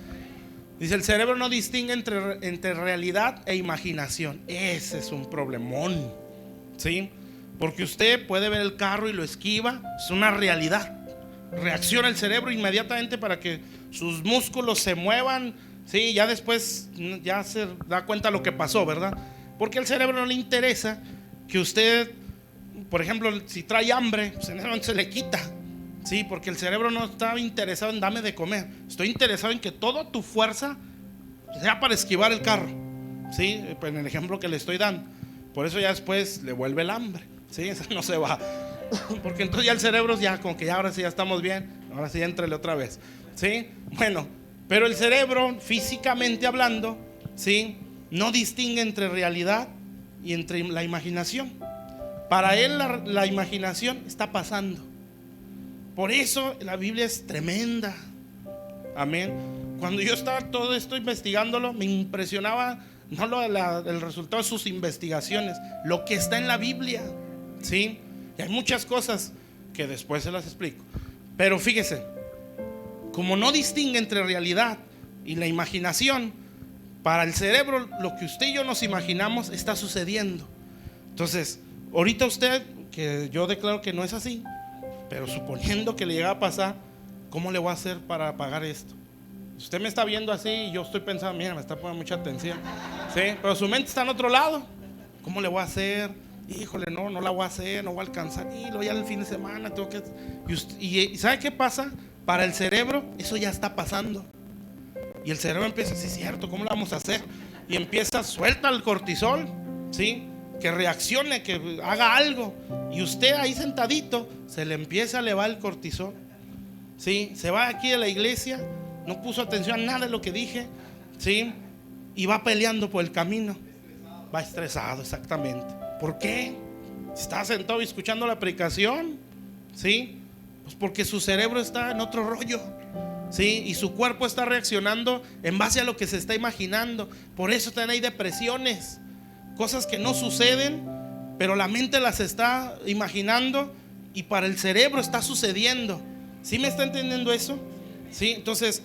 Dice, el cerebro no distingue entre realidad e imaginación. Ese es un problemón, ¿sí? Porque usted puede ver el carro y lo esquiva. Es una realidad. Reacciona el cerebro inmediatamente para que sus músculos se muevan, ¿sí? Ya después ya se da cuenta lo que pasó, ¿verdad? Porque al cerebro no le interesa que usted, por ejemplo, si trae hambre, pues en ese momento se le quita, ¿sí? Porque el cerebro no está interesado en dame de comer. Estoy interesado en que toda tu fuerza sea para esquivar el carro, ¿sí? En el ejemplo que le estoy dando. Por eso ya después le vuelve el hambre, ¿sí? Eso no se va. Porque entonces ya el cerebro ya como que ya ahora sí ya estamos bien, ahora sí éntrele otra vez, ¿sí? Bueno, pero el cerebro físicamente hablando, ¿sí? No distingue entre realidad y entre la imaginación. Para él la imaginación está pasando. Por eso la Biblia es tremenda. Amén. Cuando yo estaba todo esto investigándolo, me impresionaba no el resultado de sus investigaciones, lo que está en la Biblia, ¿sí? Y hay muchas cosas que después se las explico. Pero fíjese, como no distingue entre realidad y la imaginación, para el cerebro lo que usted y yo nos imaginamos está sucediendo. Entonces, ahorita usted, que yo declaro que no es así, pero suponiendo que le llega a pasar, ¿cómo le voy a hacer para pagar esto? Usted me está viendo así y yo estoy pensando, mira, me está poniendo mucha atención, ¿sí? Pero su mente está en otro lado. ¿Cómo le voy a hacer? Híjole, no la voy a hacer, no voy a alcanzar. Y luego ya el fin de semana tengo que... Y ¿sabe qué pasa? Para el cerebro eso ya está pasando. Y el cerebro empieza, sí es cierto, ¿cómo lo vamos a hacer? Y empieza, suelta el cortisol, ¿sí? Que reaccione, que haga algo. Y usted ahí sentadito, se le empieza a elevar el cortisol, ¿sí? Se va aquí de la iglesia, no puso atención a nada de lo que dije, ¿sí? Y va peleando por el camino, va estresado, exactamente. ¿Por qué? Está sentado y escuchando la predicación, ¿sí? Pues porque su cerebro está en otro rollo, ¿sí? Y su cuerpo está reaccionando en base a lo que se está imaginando. Por eso también hay depresiones, cosas que no suceden, pero la mente las está imaginando y para el cerebro está sucediendo. ¿Sí me está entendiendo eso? ¿Sí? Entonces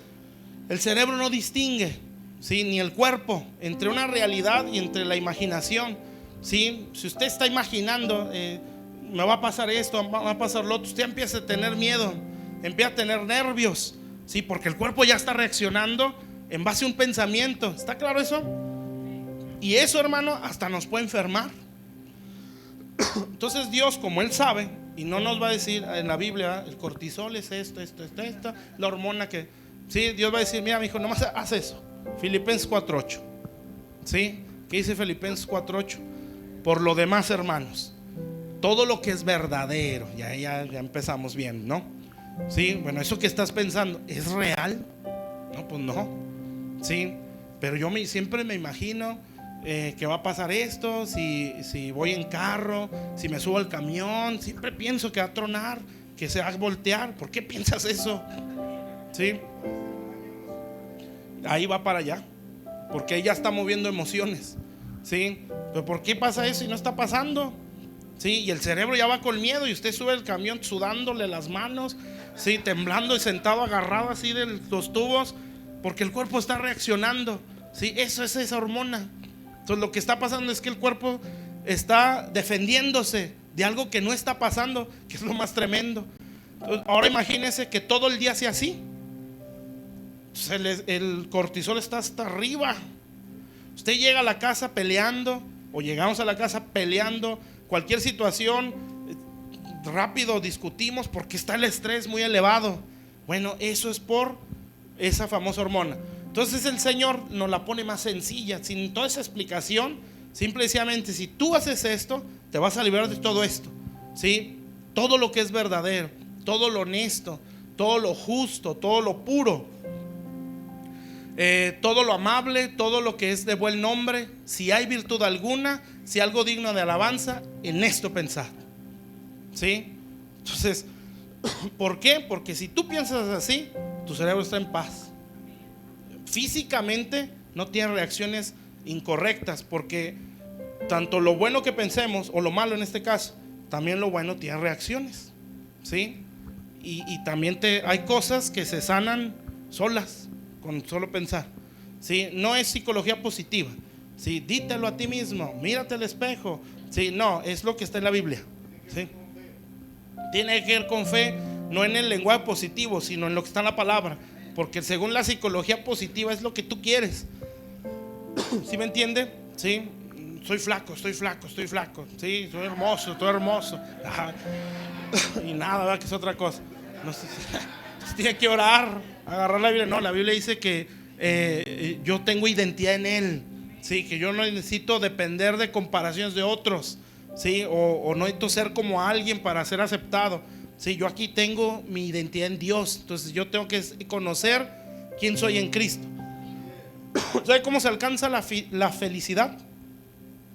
el cerebro no distingue, ¿sí? Ni el cuerpo entre una realidad y entre la imaginación, ¿sí? Si usted está imaginando, me va a pasar esto, va a pasar lo otro, usted empieza a tener miedo, empieza a tener nervios, ¿sí? Porque el cuerpo ya está reaccionando en base a un pensamiento. ¿Está claro eso? Y eso, hermano, hasta nos puede enfermar. Entonces Dios, como Él sabe, y no nos va a decir en la Biblia, el cortisol es esto, la hormona que, ¿sí? Dios va a decir, mira, mi hijo, nomás haz eso. Filipenses 4:8, ¿sí? ¿Qué dice Filipenses 4:8? Por lo demás, hermanos, todo lo que es verdadero, ya empezamos bien, ¿no? Sí, bueno, eso que estás pensando, ¿es real? No, pues no, sí. Pero yo siempre me imagino que va a pasar esto, si voy en carro, si me subo al camión, siempre pienso que va a tronar, que se va a voltear. ¿Por qué piensas eso? ¿Sí? Ahí va para allá, porque ella está moviendo emociones, ¿sí? Pero ¿por qué pasa eso y no está pasando? ¿Sí? Y el cerebro ya va con miedo y usted sube el camión sudándole las manos, ¿sí? Temblando y sentado agarrado así de los tubos, porque el cuerpo está reaccionando, ¿sí? Eso es esa hormona. Entonces lo que está pasando es que el cuerpo está defendiéndose de algo que no está pasando, que es lo más tremendo. Entonces, ahora imagínese que todo el día sea así. Entonces el cortisol está hasta arriba. Usted llega a la casa peleando, o llegamos a la casa peleando, cualquier situación, rápido discutimos porque está el estrés muy elevado. Bueno, eso es por esa famosa hormona. Entonces el Señor nos la pone más sencilla, sin toda esa explicación. Simplemente, si tú haces esto, te vas a liberar de todo esto, ¿sí? Todo lo que es verdadero, todo lo honesto, todo lo justo, todo lo puro, todo lo amable, todo lo que es de buen nombre, si hay virtud alguna, si algo digno de alabanza, en esto pensad, ¿sí? Entonces, ¿por qué? Porque si tú piensas así, tu cerebro está en paz. Físicamente no tiene reacciones incorrectas, porque tanto lo bueno que pensemos, o lo malo en este caso, también lo bueno tiene reacciones, ¿sí? Y también hay cosas que se sanan solas con solo pensar, ¿sí? No es psicología positiva, ¿sí? Dítelo a ti mismo, mírate al espejo, ¿sí? No, es lo que está en la Biblia, ¿sí? Tiene que ver con fe, no en el lenguaje positivo, sino en lo que está en la palabra. Porque según la psicología positiva es lo que tú quieres. ¿Sí me entiende? ¿Sí? Soy flaco, estoy flaco. Sí, soy hermoso, estoy hermoso. Y nada, ¿verdad? Que es otra cosa. No sé, tiene que orar, agarrar la Biblia. No, la Biblia dice que yo tengo identidad en Él. Sí, que yo no necesito depender de comparaciones de otros. Sí, o no necesito ser como alguien para ser aceptado. Sí, yo aquí tengo mi identidad en Dios. Entonces yo tengo que conocer quién soy en Cristo. ¿Sabe cómo se alcanza la felicidad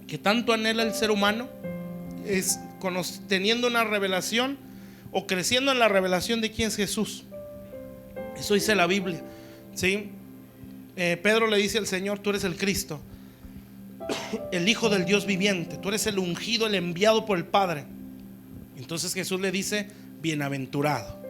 que tanto anhela el ser humano? Es teniendo una revelación o creciendo en la revelación de quién es Jesús. Eso dice la Biblia, ¿sí? Pedro le dice al Señor: tú eres el Cristo, el Hijo del Dios viviente, tú eres el ungido, el enviado por el Padre. Entonces Jesús le dice: bienaventurado,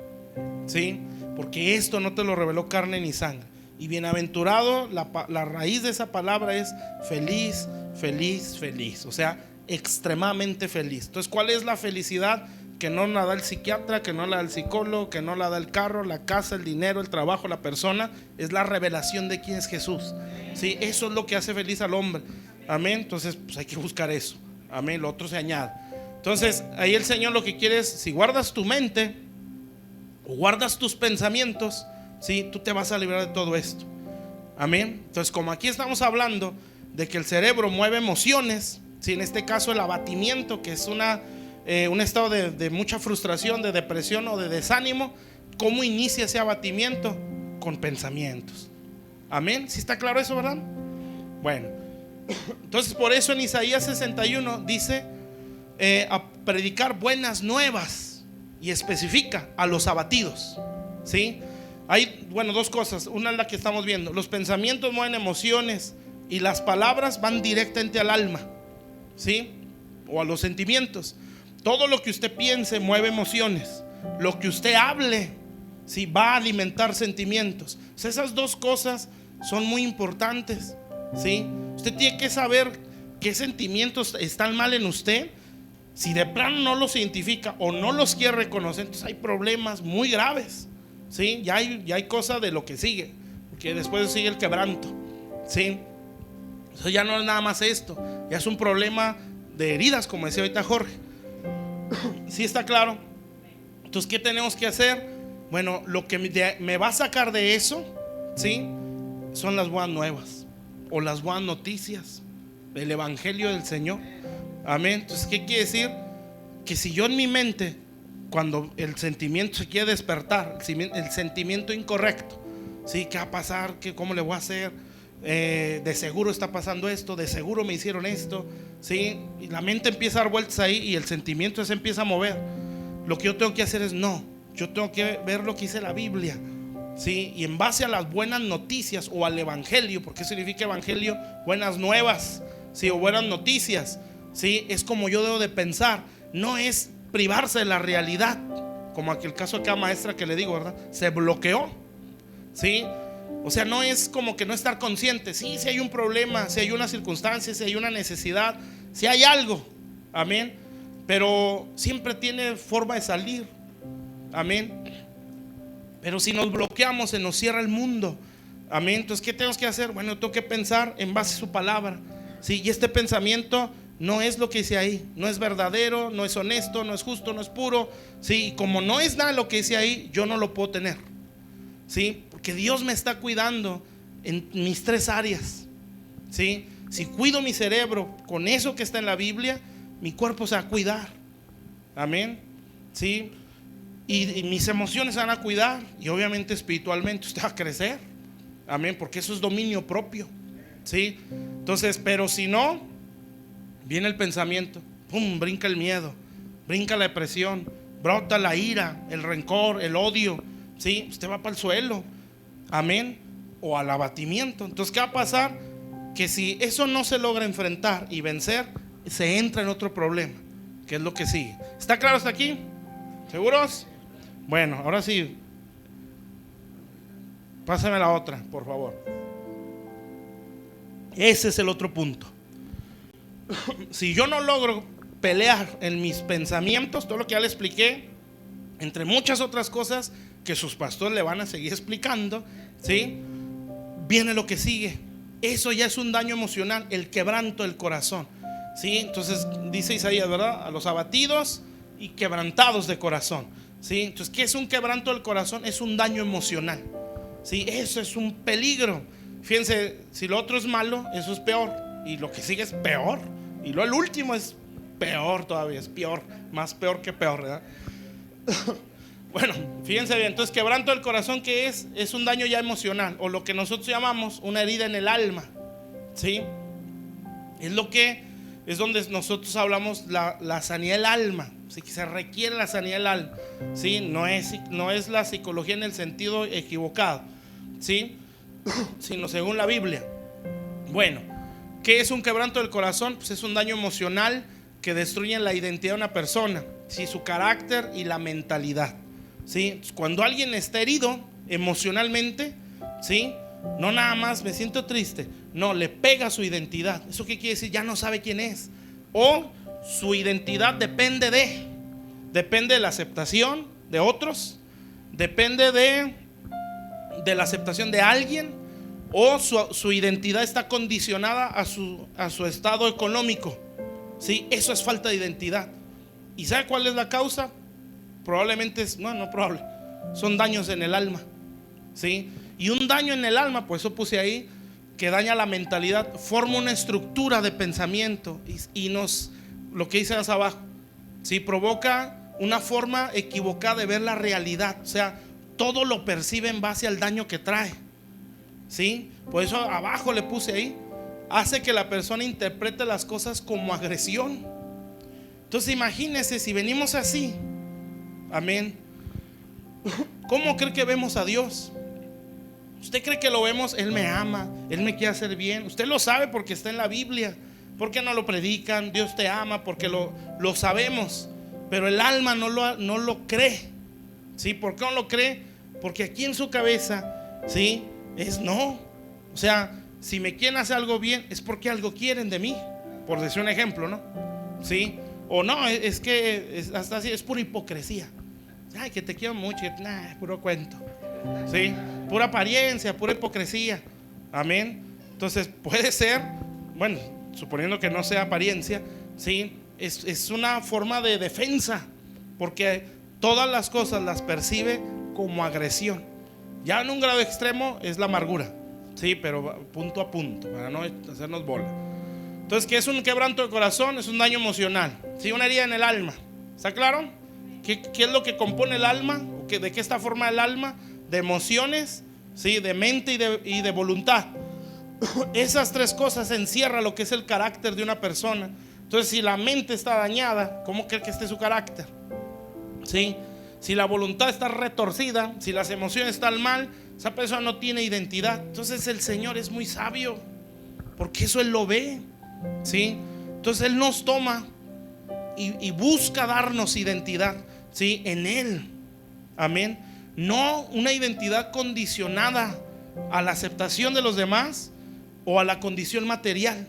¿sí? Porque esto no te lo reveló carne ni sangre. Y bienaventurado, la raíz de esa palabra es feliz, feliz, feliz. O sea, extremadamente feliz. Entonces, ¿cuál es la felicidad que no la da el psiquiatra, que no la da el psicólogo, que no la da el carro, la casa, el dinero, el trabajo, la persona? Es la revelación de quién es Jesús, ¿sí? Eso es lo que hace feliz al hombre. Amén. Entonces, pues hay que buscar eso. Amén. Lo otro se añade. Entonces, ahí el Señor lo que quiere es, si guardas tu mente o guardas tus pensamientos, ¿sí? Tú te vas a librar de todo esto. Amén. Entonces, como aquí estamos hablando de que el cerebro mueve emociones, ¿sí? En este caso el abatimiento, que es un estado de mucha frustración, de depresión o de desánimo. ¿Cómo inicia ese abatimiento? con pensamientos. Amén. ¿Sí está claro eso, verdad? Bueno, entonces por eso en Isaías 61 dice a predicar buenas nuevas, y especifica a los abatidos. ¿Sí? Hay, bueno, dos cosas. Una es la que estamos viendo: los pensamientos mueven emociones y las palabras van directamente al alma, ¿sí? O a los sentimientos. Todo lo que usted piense mueve emociones. Lo que usted hable, ¿sí?, va a alimentar sentimientos. O sea, esas dos cosas son muy importantes, ¿sí? Usted tiene que saber qué sentimientos están mal en usted. Si de plano no los identifica o no los quiere reconocer, entonces hay problemas muy graves, ¿sí? Ya hay cosas de lo que sigue, porque después sigue el quebranto, ¿sí? Eso ya no es nada más esto, ya es un problema de heridas, como decía ahorita Jorge. ¿Sí está claro? Entonces, ¿qué tenemos que hacer? Bueno, lo que me va a sacar de eso, ¿sí?, son las buenas nuevas o las buenas noticias del evangelio del Señor. Amén. Entonces, ¿qué quiere decir? Que si yo en mi mente, cuando el sentimiento se quiere despertar, el sentimiento incorrecto, ¿sí?, ¿qué va a pasar? ¿Cómo le voy a hacer? De seguro está pasando esto, de seguro me hicieron esto, ¿sí? Y la mente empieza a dar vueltas ahí y el sentimiento se empieza a mover. Lo que yo tengo que hacer es yo tengo que ver lo que dice la Biblia, ¿sí? Y en base a las buenas noticias o al evangelio, porque significa evangelio, buenas nuevas, ¿sí?, o buenas noticias, ¿sí? Es como yo debo de pensar. No es privarse de la realidad, como aquel caso de cada maestra que le digo, ¿verdad? Se bloqueó, ¿sí? O sea, no es como que no estar consciente. Sí, si hay un problema, si hay una circunstancia, si hay una necesidad, si hay algo, amén, pero siempre tiene forma de salir, amén. Pero si nos bloqueamos, se nos cierra el mundo, amén. Entonces, ¿qué tenemos que hacer? Bueno, tengo que pensar en base a su palabra, ¿sí? Y este pensamiento no es lo que dice ahí, no es verdadero, no es honesto, no es justo, no es puro, ¿sí? Y como no es nada lo que dice ahí, yo no lo puedo tener, ¿sí? Porque Dios me está cuidando en mis tres áreas, ¿sí? Si cuido mi cerebro con eso que está en la Biblia, mi cuerpo se va a cuidar, amén, ¿sí? Y mis emociones se van a cuidar, y obviamente espiritualmente usted va a crecer, amén, porque eso es dominio propio, ¿sí? Entonces, pero si no, viene el pensamiento, pum, brinca el miedo, brinca la depresión, brota la ira, el rencor, el odio, ¿sí? Usted va para el suelo, amén, o al abatimiento. Entonces, ¿qué va a pasar? Que si eso no se logra enfrentar y vencer, se entra en otro problema, que es lo que sigue. ¿Está claro hasta aquí? ¿Seguros? Bueno, ahora sí, pásame la otra, por favor. Ese es el otro punto. Si yo no logro pelear en mis pensamientos, todo lo que ya le expliqué, entre muchas otras cosas que sus pastores le van a seguir explicando, ¿sí?, viene lo que sigue. Eso ya es un daño emocional, el quebranto del corazón, ¿sí? Entonces dice Isaías, ¿verdad? A los abatidos y quebrantados de corazón, ¿sí? Entonces, ¿qué es un quebranto del corazón? Es un daño emocional, ¿sí? Eso es un peligro. Fíjense, si lo otro es malo, eso es peor, y lo que sigue es peor, y lo el último es peor todavía, es peor, más peor que peor, ¿verdad? Bueno, fíjense bien. Entonces, quebranto del corazón, ¿qué es? Es un daño ya emocional, o lo que nosotros llamamos una herida en el alma, ¿sí? Es lo que es donde nosotros hablamos la sanidad del alma, ¿sí? Que se requiere la sanidad del alma, ¿sí? No es la psicología en el sentido equivocado, ¿sí? Sino según la Biblia. Bueno, ¿qué es un quebranto del corazón? Pues es un daño emocional que destruye la identidad de una persona, ¿sí?, su carácter y la mentalidad, ¿sí? Cuando alguien está herido emocionalmente, ¿sí?, no nada más me siento triste, no, le pega su identidad. ¿Eso qué quiere decir? Ya no sabe quién es, o su identidad depende de la aceptación de otros, depende de la aceptación de alguien, o su identidad está condicionada a su estado económico, ¿sí? Eso es falta de identidad. ¿Y sabe cuál es la causa? Probablemente no probable, son daños en el alma, ¿sí? Y un daño en el alma, por eso puse ahí, que daña la mentalidad, forma una estructura de pensamiento y lo que dice más abajo, ¿sí?, provoca una forma equivocada de ver la realidad. O sea, todo lo percibe en base al daño que trae. ¿Sí? Por eso abajo le puse ahí, hace que la persona interprete las cosas como agresión. Entonces imagínese si venimos así. Amén. ¿Cómo cree que vemos a Dios? ¿Usted cree que lo vemos? Él me ama, Él me quiere hacer bien. Usted lo sabe porque está en la Biblia. ¿Por qué no lo predican? Dios te ama, porque lo sabemos. Pero el alma no lo cree. ¿Sí? ¿Por qué no lo cree? Porque aquí en su cabeza, ¿sí?, es no. O sea, si me quieren hacer algo bien, es porque algo quieren de mí, por decir un ejemplo, ¿no? ¿Sí? O no, es que hasta así es pura hipocresía. Ay, que te quiero mucho. Nah, es puro cuento. ¿Sí? Pura apariencia, pura hipocresía. Amén. Entonces puede ser, bueno, suponiendo que no sea apariencia, ¿sí?, es una forma de defensa, porque todas las cosas las percibe como agresión. Ya en un grado extremo es la amargura, sí, pero punto a punto, para no hacernos bola. Entonces, ¿qué es un quebranto de corazón? Es un daño emocional, sí, una herida en el alma. ¿Está claro? ¿Qué es lo que compone el alma? ¿De qué está formada el alma? De emociones, sí, de mente y de voluntad. Esas tres cosas encierran lo que es el carácter de una persona. Entonces, si la mente está dañada, ¿cómo cree que esté su carácter? ¿Sí? Si la voluntad está retorcida, si las emociones están mal, esa persona no tiene identidad. Entonces el Señor es muy sabio, porque eso Él lo ve, ¿sí? Entonces Él nos toma y busca darnos identidad, ¿sí?, en Él. Amén. No una identidad condicionada a la aceptación de los demás o a la condición material.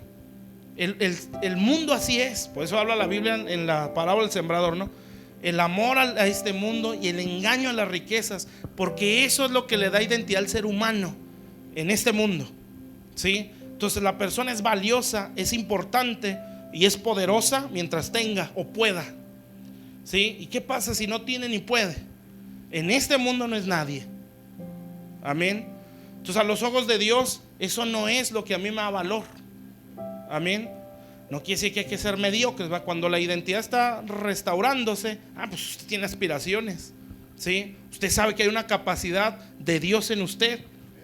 El mundo así es. Por eso habla la Biblia en la parábola del sembrador, ¿no? El amor a este mundo y el engaño a las riquezas, porque eso es lo que le da identidad al ser humano en este mundo, ¿sí? Entonces la persona es valiosa, es importante y es poderosa mientras tenga o pueda, ¿sí? ¿Y qué pasa si no tiene ni puede? En este mundo no es nadie. Amén. Entonces a los ojos de Dios eso no es lo que a mí me da valor. Amén. No quiere decir que hay que ser mediocres, ¿va? Cuando la identidad está restaurándose, pues usted tiene aspiraciones, ¿sí? Usted sabe que hay una capacidad de Dios en usted,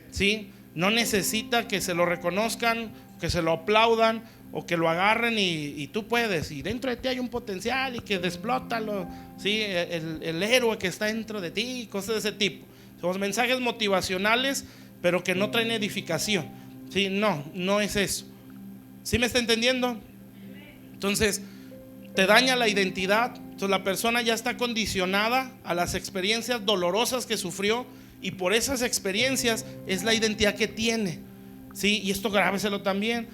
¿sí? No necesita que se lo reconozcan, que se lo aplaudan o que lo agarren y tú puedes. Y dentro de ti hay un potencial y que explótalo, ¿sí? El héroe que está dentro de ti, cosas de ese tipo. Son mensajes motivacionales, pero que no traen edificación, ¿sí? No es eso. ¿Sí me está entendiendo? Entonces te daña la identidad. Entonces la persona ya está condicionada a las experiencias dolorosas que sufrió, y por esas experiencias es la identidad que tiene, ¿sí? Y esto grábeselo también.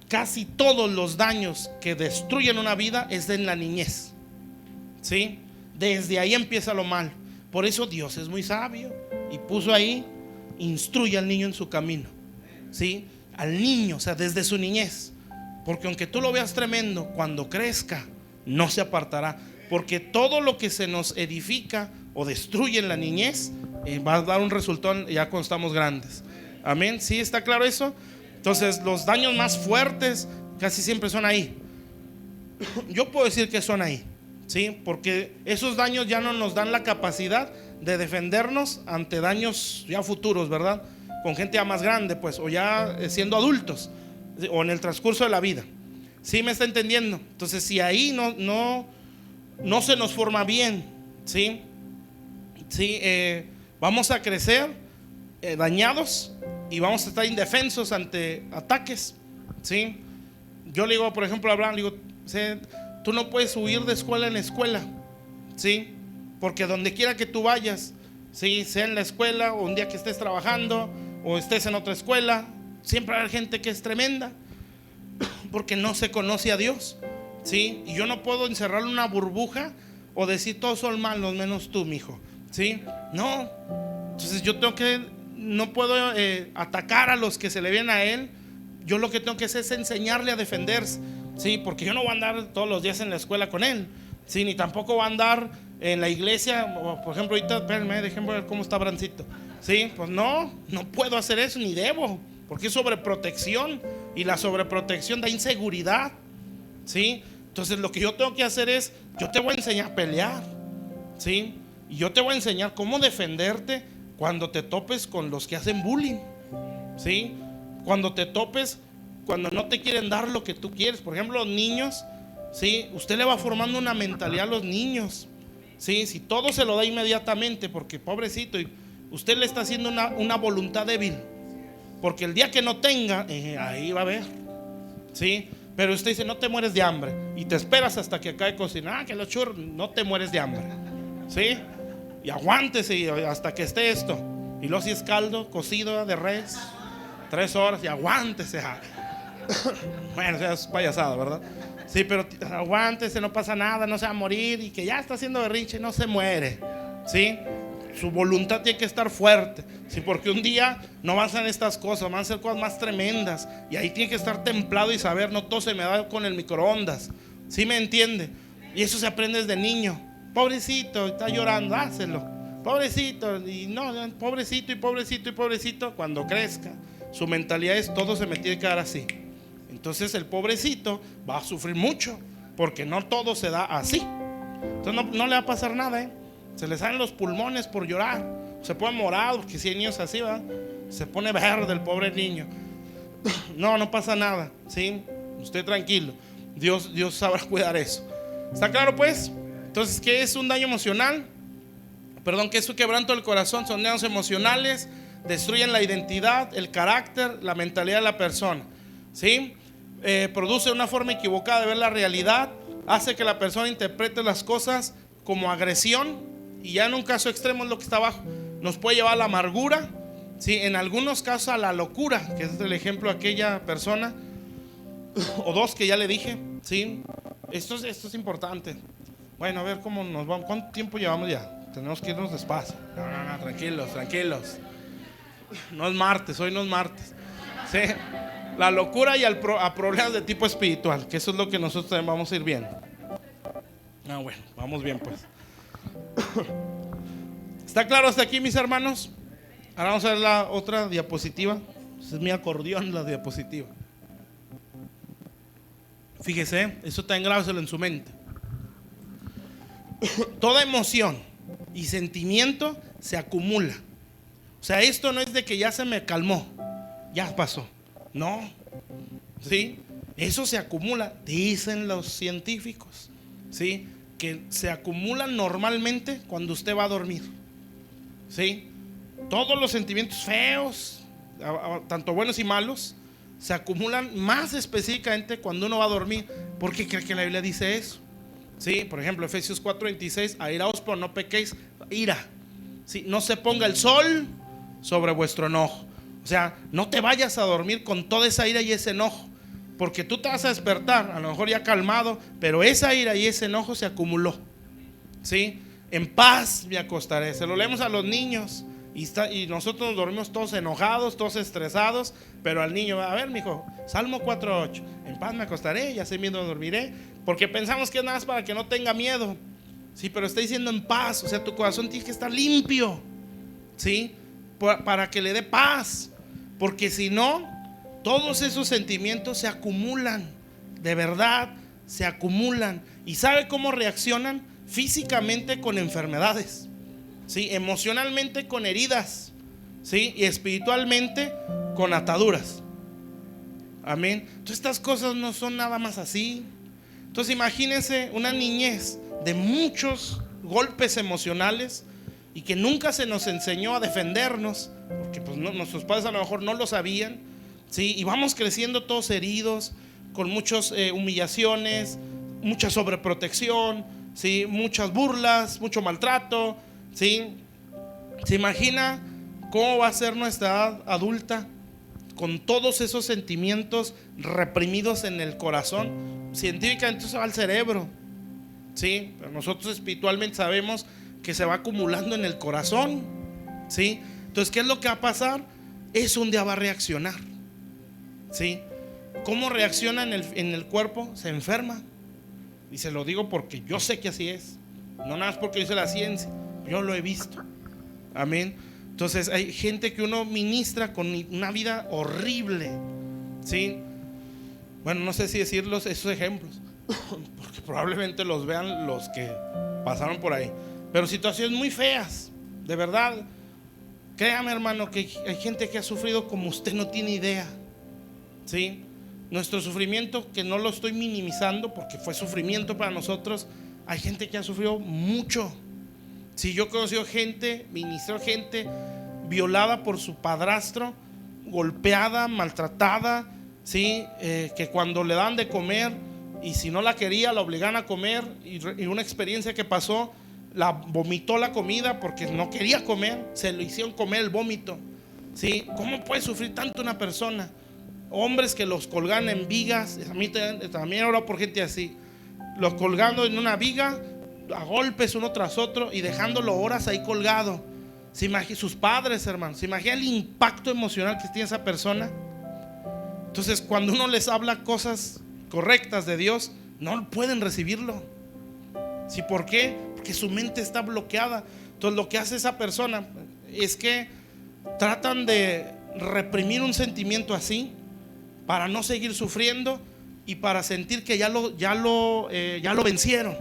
Casi todos los daños que destruyen una vida es en la niñez, ¿sí? Desde ahí empieza lo mal. Por eso Dios es muy sabio y puso ahí: instruye al niño en su camino, ¿sí? Al niño, o sea, desde su niñez. Porque aunque tú lo veas tremendo, cuando crezca no se apartará. Porque todo lo que se nos edifica o destruye en la niñez va a dar un resultado ya cuando estamos grandes. Amén. ¿Sí está claro eso? Entonces los daños más fuertes casi siempre son ahí. Yo puedo decir que son ahí, ¿sí? Porque esos daños ya no nos dan la capacidad de defendernos ante daños ya futuros, ¿verdad? Con gente ya más grande, pues, o ya siendo adultos, o en el transcurso de la vida. ¿Sí me está entendiendo? Entonces, si ahí no se nos forma bien, ¿sí? ¿Sí? Vamos a crecer dañados y vamos a estar indefensos ante ataques, ¿sí? Yo le digo, por ejemplo, a Abraham, le digo: tú no puedes huir de escuela en escuela, ¿sí? Porque donde quiera que tú vayas, ¿sí?, sea en la escuela o un día que estés trabajando o estés en otra escuela, siempre hay gente que es tremenda, porque no se conoce a Dios, ¿sí? Y yo no puedo encerrarle una burbuja o decir todos son malos menos tú, mijo, ¿sí? No. Entonces yo no puedo atacar a los que se le vienen a él. Yo lo que tengo que hacer es enseñarle a defenderse, ¿sí? Porque yo no voy a andar todos los días en la escuela con él, ¿sí? Ni tampoco voy a andar en la iglesia. Por ejemplo, ahorita, espérenme, déjenme ver cómo está Brancito, ¿sí? Pues no puedo hacer eso, ni debo, porque es sobreprotección, y la sobreprotección da inseguridad, ¿sí? Entonces lo que yo tengo que hacer es: yo te voy a enseñar a pelear, ¿sí? Y yo te voy a enseñar cómo defenderte cuando te topes con los que hacen bullying, ¿sí? Cuando te topes, cuando no te quieren dar lo que tú quieres. Por ejemplo, los niños, ¿sí? Usted le va formando una mentalidad a los niños, ¿sí? Si todo se lo da inmediatamente, porque pobrecito, usted le está haciendo una voluntad débil, porque el día que no tenga, ahí va a ver, ¿sí? Pero usted dice, no te mueres de hambre, y te esperas hasta que acabe de cocinar, que los churros, no te mueres de hambre, ¿sí? Y aguántese hasta que esté esto. Y luego si es caldo, cocido de res, 3 horas, y aguántese. Bueno, eso es payasada, ¿verdad? Sí, pero aguántese, no pasa nada, no se va a morir. Y que ya está haciendo berrinche, no se muere, ¿sí? Su voluntad tiene que estar fuerte, ¿sí? Porque un día no van a ser estas cosas, van a ser cosas más tremendas. Y ahí tiene que estar templado y saber, no todo se me da con el microondas, ¿sí me entiende? Y eso se aprende desde niño. Pobrecito, está llorando, hácelo. Pobrecito, y no, pobrecito y pobrecito y pobrecito. Cuando crezca, su mentalidad es, todo se me tiene que dar así. Entonces el pobrecito va a sufrir mucho, porque no todo se da así. Entonces no le va a pasar nada, Se le salen los pulmones por llorar. Se pone morado, porque si hay niños así, ¿verdad? Se pone verde el pobre niño. No pasa nada, ¿sí? Usted tranquilo. Dios sabrá cuidar eso. ¿Está claro, pues? Entonces, ¿qué es un daño emocional? ¿Qué es un quebranto del corazón? Son daños emocionales, destruyen la identidad, el carácter, la mentalidad de la persona, ¿sí? Produce una forma equivocada de ver la realidad, hace que la persona interprete las cosas como agresión, y ya en un caso extremo es lo que está abajo, nos puede llevar a la amargura, ¿sí? En algunos casos a la locura, que es el ejemplo de aquella persona, o dos que ya le dije, ¿sí? Esto es importante. Bueno, a ver cómo nos vamos. ¿Cuánto tiempo llevamos ya? Tenemos que irnos despacio. No, tranquilos. No es martes, hoy no es martes, ¿sí? La locura y a problemas de tipo espiritual, que eso es lo que nosotros también vamos a ir viendo. Bueno, vamos bien, pues. ¿Está claro hasta aquí, mis hermanos? Ahora vamos a ver la otra diapositiva. Ese es mi acordeón, la diapositiva. Fíjese, eso está grábeselo en su mente. Toda emoción y sentimiento se acumula. O sea, esto no es de que ya se me calmó, ya pasó. No, ¿sí? Eso se acumula, dicen los científicos, ¿sí? Que se acumulan normalmente cuando usted va a dormir, ¿sí? Todos los sentimientos feos, tanto buenos y malos, se acumulan más específicamente cuando uno va a dormir. ¿Por qué cree que la Biblia dice eso? Sí, por ejemplo, Efesios 4:26, airaos pero no pequéis, ira, ¿sí? No se ponga el sol sobre vuestro enojo. O sea, no te vayas a dormir con toda esa ira y ese enojo, porque tú te vas a despertar, a lo mejor ya calmado, pero esa ira y ese enojo se acumuló, ¿sí? En paz me acostaré. Se lo leemos a los niños y nosotros nos dormimos todos enojados, todos estresados, pero al niño, a ver, mijo, Salmo 4:8, en paz me acostaré y así mismo dormiré, porque pensamos que es nada más para que no tenga miedo, sí, pero está diciendo en paz. O sea, tu corazón tiene que estar limpio, ¿sí? Para que le dé paz, porque si no, todos esos sentimientos se acumulan, de verdad se acumulan. ¿Y sabe cómo reaccionan? Físicamente con enfermedades, ¿sí? Emocionalmente con heridas, ¿sí? Y espiritualmente con ataduras. Amén. Entonces estas cosas no son nada más así. Entonces imagínense una niñez de muchos golpes emocionales y que nunca se nos enseñó a defendernos, porque pues nuestros padres a lo mejor no lo sabían, ¿sí? Y vamos creciendo todos heridos, con muchas humillaciones, mucha sobreprotección, ¿sí? Muchas burlas, mucho maltrato, ¿sí? ¿Se imagina cómo va a ser nuestra edad adulta con todos esos sentimientos reprimidos en el corazón? Científicamente eso va al cerebro, ¿sí? Pero nosotros espiritualmente sabemos que se va acumulando en el corazón, ¿sí? Entonces, ¿qué es lo que va a pasar? Eso un día va a reaccionar, ¿sí? ¿Cómo reacciona en el cuerpo? Se enferma. Y se lo digo porque yo sé que así es, no nada más porque dice la ciencia, yo lo he visto. Amén. Entonces hay gente que uno ministra con una vida horrible, ¿sí? Bueno, no sé si decirlos esos ejemplos porque probablemente los vean los que pasaron por ahí, pero situaciones muy feas, de verdad. Créame, hermano, que hay gente que ha sufrido como usted no tiene idea, ¿sí? Nuestro sufrimiento, que no lo estoy minimizando porque fue sufrimiento para nosotros, hay gente que ha sufrido mucho. Si yo he conocido gente, ministro, gente violada por su padrastro, golpeada, maltratada, ¿sí? Que cuando le dan de comer y si no la quería la obligan a comer, y una experiencia que pasó, la vomitó la comida porque no quería comer, se lo hicieron comer el vómito, ¿sí? ¿Cómo puede sufrir tanto una persona? Hombres que los colgan en vigas, a mí también he orado por gente así, los colgando en una viga a golpes uno tras otro y dejándolo horas ahí colgado. Sus padres, hermanos, ¿se imagina el impacto emocional que tiene esa persona? Entonces, cuando uno les habla cosas correctas de Dios, no pueden recibirlo. ¿Sí? ¿Por qué? Porque su mente está bloqueada. Entonces, lo que hace esa persona es que tratan de reprimir un sentimiento así para no seguir sufriendo y para sentir que ya lo vencieron,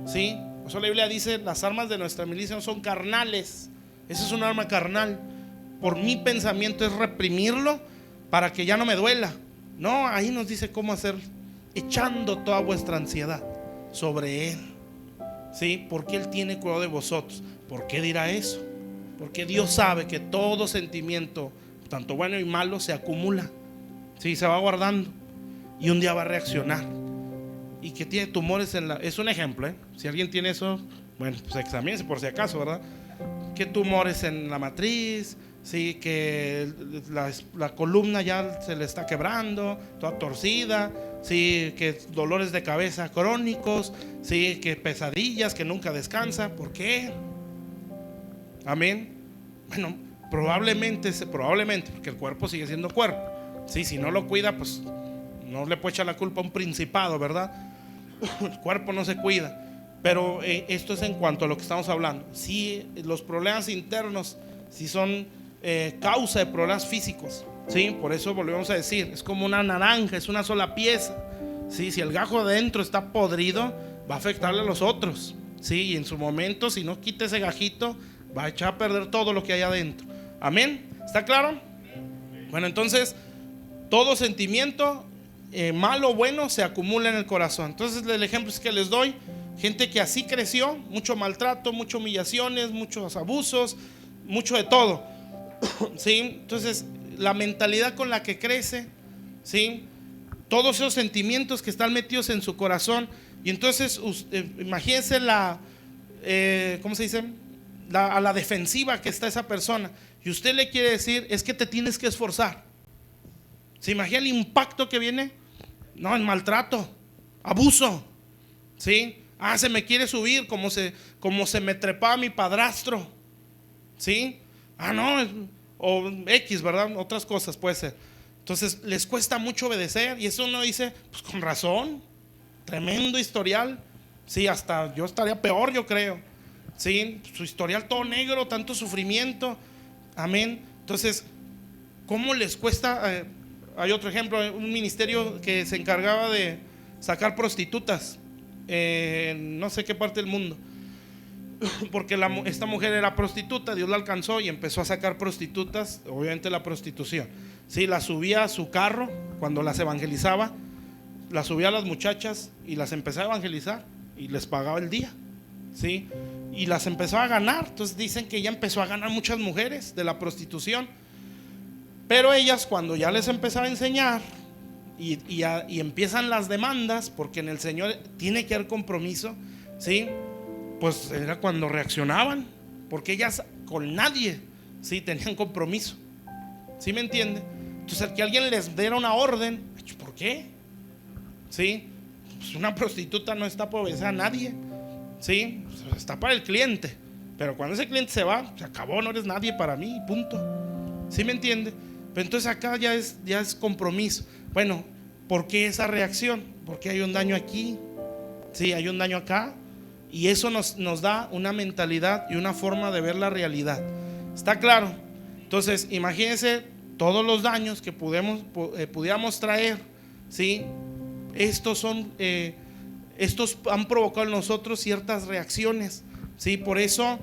¿sí? Por eso la Biblia dice: las armas de nuestra milicia no son carnales. Esa es un arma carnal. Por mi pensamiento es reprimirlo para que ya no me duela. No, ahí nos dice cómo hacer: echando toda vuestra ansiedad sobre Él, ¿sí? Porque Él tiene cuidado de vosotros. ¿Por qué dirá eso? Porque Dios sabe que todo sentimiento, tanto bueno y malo, se acumula, ¿sí? Se va guardando y un día va a reaccionar. Y que tiene tumores es un ejemplo, ¿eh? Si alguien tiene eso, bueno, pues examínese por si acaso, ¿verdad? Que tumores en la matriz, sí, que la columna ya se le está quebrando, toda torcida, sí, que dolores de cabeza crónicos, sí, que pesadillas, que nunca descansa. ¿Por qué? Amén. Bueno, probablemente, porque el cuerpo sigue siendo cuerpo, sí, si no lo cuida, pues no le puede echar la culpa a un principado, ¿verdad? El cuerpo no se cuida. Pero esto es en cuanto a lo que estamos hablando. Si los problemas internos, si son causa de problemas físicos, ¿sí? Por eso volvemos a decir, es como una naranja, es una sola pieza, ¿sí? Si el gajo adentro está podrido, va a afectarle a los otros, ¿sí? Y en su momento, si no quita ese gajito, va a echar a perder todo lo que hay adentro. Amén. ¿Está claro? Bueno, entonces todo sentimiento malo o bueno se acumula en el corazón. Entonces el ejemplo es que les doy: gente que así creció, mucho maltrato, muchas humillaciones, muchos abusos, mucho de todo, ¿sí? Entonces la mentalidad con la que crece, ¿sí? Todos esos sentimientos que están metidos en su corazón. Y entonces imagínense ¿cómo se dice? A la defensiva que está esa persona. Y usted le quiere decir: es que te tienes que esforzar. ¿Se imagina el impacto que viene? No, el maltrato, abuso, ¿sí? Se me quiere subir como se me trepaba mi padrastro, ¿sí? No, o X, ¿verdad? Otras cosas puede ser. Entonces les cuesta mucho obedecer. Y eso uno dice: pues con razón, tremendo historial, sí, hasta yo estaría peor, yo creo, ¿sí? Su historial todo negro, tanto sufrimiento. Amén. Entonces, ¿cómo les cuesta? Hay otro ejemplo, un ministerio que se encargaba de sacar prostitutas en no sé qué parte del mundo, porque esta mujer era prostituta. Dios la alcanzó y empezó a sacar prostitutas. Obviamente la prostitución, sí, la subía a su carro cuando las evangelizaba, las subía a las muchachas y las empezaba a evangelizar y les pagaba el día, sí, y las empezó a ganar. Entonces dicen que ella empezó a ganar muchas mujeres de la prostitución. Pero ellas, cuando ya les empezaba a enseñar y empiezan las demandas, porque en el Señor tiene que haber compromiso, ¿sí? Pues era cuando reaccionaban, porque ellas con nadie, ¿sí? Tenían compromiso, ¿sí me entiende? Entonces, que alguien les diera una orden, ¿por qué? ¿Sí? Pues una prostituta no está para obedecer a nadie, ¿sí? Pues está para el cliente. Pero cuando ese cliente se va, se acabó, no eres nadie para mí, punto. ¿Sí me entiende? Pero entonces acá ya es compromiso. Bueno, ¿por qué esa reacción? Porque hay un daño aquí, sí, hay un daño acá. Y eso nos da una mentalidad y una forma de ver la realidad. ¿Está claro? Entonces, imagínense todos los daños que pudiéramos traer, ¿sí? Estos han provocado en nosotros ciertas reacciones Sí, por eso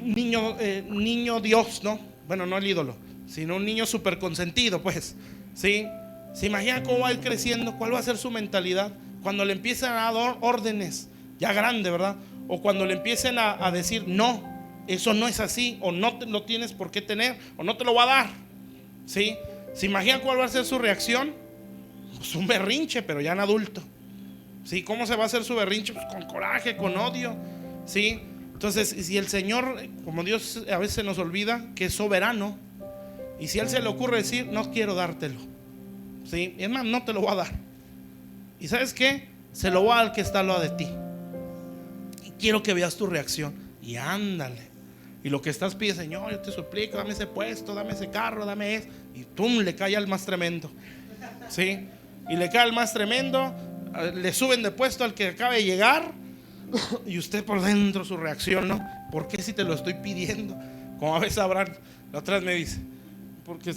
niño Dios, ¿no? Bueno, no el ídolo, sino un niño súper consentido, pues. ¿Sí? ¿Se imagina cómo va a ir creciendo? ¿Cuál va a ser su mentalidad? Cuando le empiezan a dar órdenes, ya grande, ¿verdad? O cuando le empiecen a decir, no, eso no es así, o no lo tienes por qué tener, o no te lo va a dar. ¿Sí? ¿Se imagina cuál va a ser su reacción? Pues un berrinche, pero ya en adulto. ¿Sí? ¿Cómo se va a hacer su berrinche? Pues con coraje, con odio. ¿Sí? Entonces, si el Señor, como Dios a veces se nos olvida que es soberano, y si a Él se le ocurre decir, no quiero dártelo, ¿sí? Es más, no te lo voy a dar. ¿Y sabes qué? Se lo voy a dar al que está al lado de ti. Y quiero que veas tu reacción. Y ándale. Y lo que estás pidiendo, Señor, yo te suplico, dame ese puesto, dame ese carro, dame eso. Y ¡tum! Le cae al más tremendo. ¿Sí? Y le cae al más tremendo. Le suben de puesto al que acaba de llegar. Y usted por dentro su reacción, ¿no? ¿Por qué si te lo estoy pidiendo? Como a veces Abraham, la otra vez me dice, porque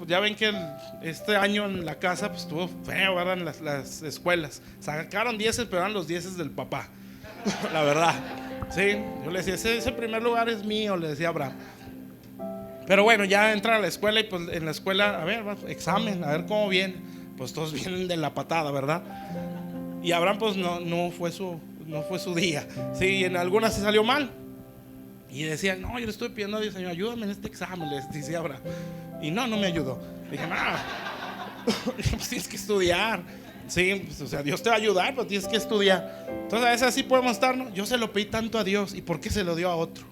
ya ven que este año en la casa pues estuvo feo, ¿verdad? En las escuelas sacaron 10, pero eran los 10 del papá. La verdad, sí, yo le decía, ese primer lugar es mío, le decía a Abraham. Pero bueno, ya entra a la escuela y pues en la escuela, a ver, examen, a ver cómo viene. Pues todos vienen de la patada, ¿verdad? Y Abraham pues no fue su día. Sí, en algunas se salió mal. Y decía, no, yo le estoy pidiendo a Dios, Señor, ayúdame en este examen, les decía Abraham. Y no me ayudó. Dije, no, pues tienes que estudiar. Sí, pues, o sea, Dios te va a ayudar, pero tienes que estudiar. Entonces a veces así podemos estar, ¿no? Yo se lo pedí tanto a Dios, ¿y por qué se lo dio a otro?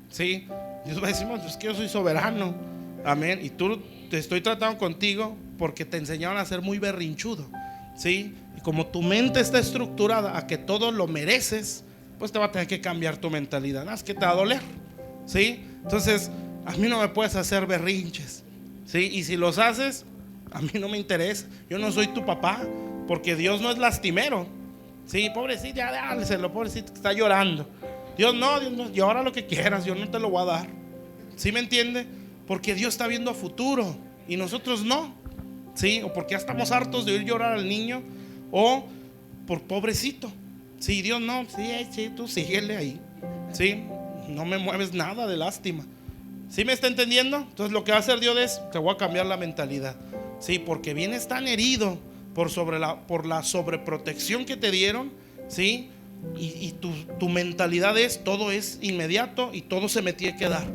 Sí, Dios va a decir, pues que yo soy soberano. Amén. Y tú te estoy tratando contigo porque te enseñaron a ser muy berrinchudo. Sí, y como tu mente está estructurada a que todo lo mereces, pues te va a tener que cambiar tu mentalidad. Es que te va a doler. ¿Sí? Entonces, a mí no me puedes hacer berrinches. ¿Sí? Y si los haces, a mí no me interesa. Yo no soy tu papá, porque Dios no es lastimero. ¿Sí? Pobrecito, ya dáleselo, pobrecito que está llorando. Dios no, llora lo que quieras, yo no te lo voy a dar. ¿Sí me entiende? Porque Dios está viendo a futuro y nosotros no. ¿Sí? O porque ya estamos hartos de oír llorar al niño, o por pobrecito. Sí, Dios no, sí, tú síguele ahí. Sí, no me mueves nada de lástima. ¿Sí me está entendiendo? Entonces lo que va a hacer Dios es, te voy a cambiar la mentalidad. Sí, porque vienes tan herido por la sobreprotección que te dieron. Sí, y tu mentalidad es, todo es inmediato y todo se me tiene que dar.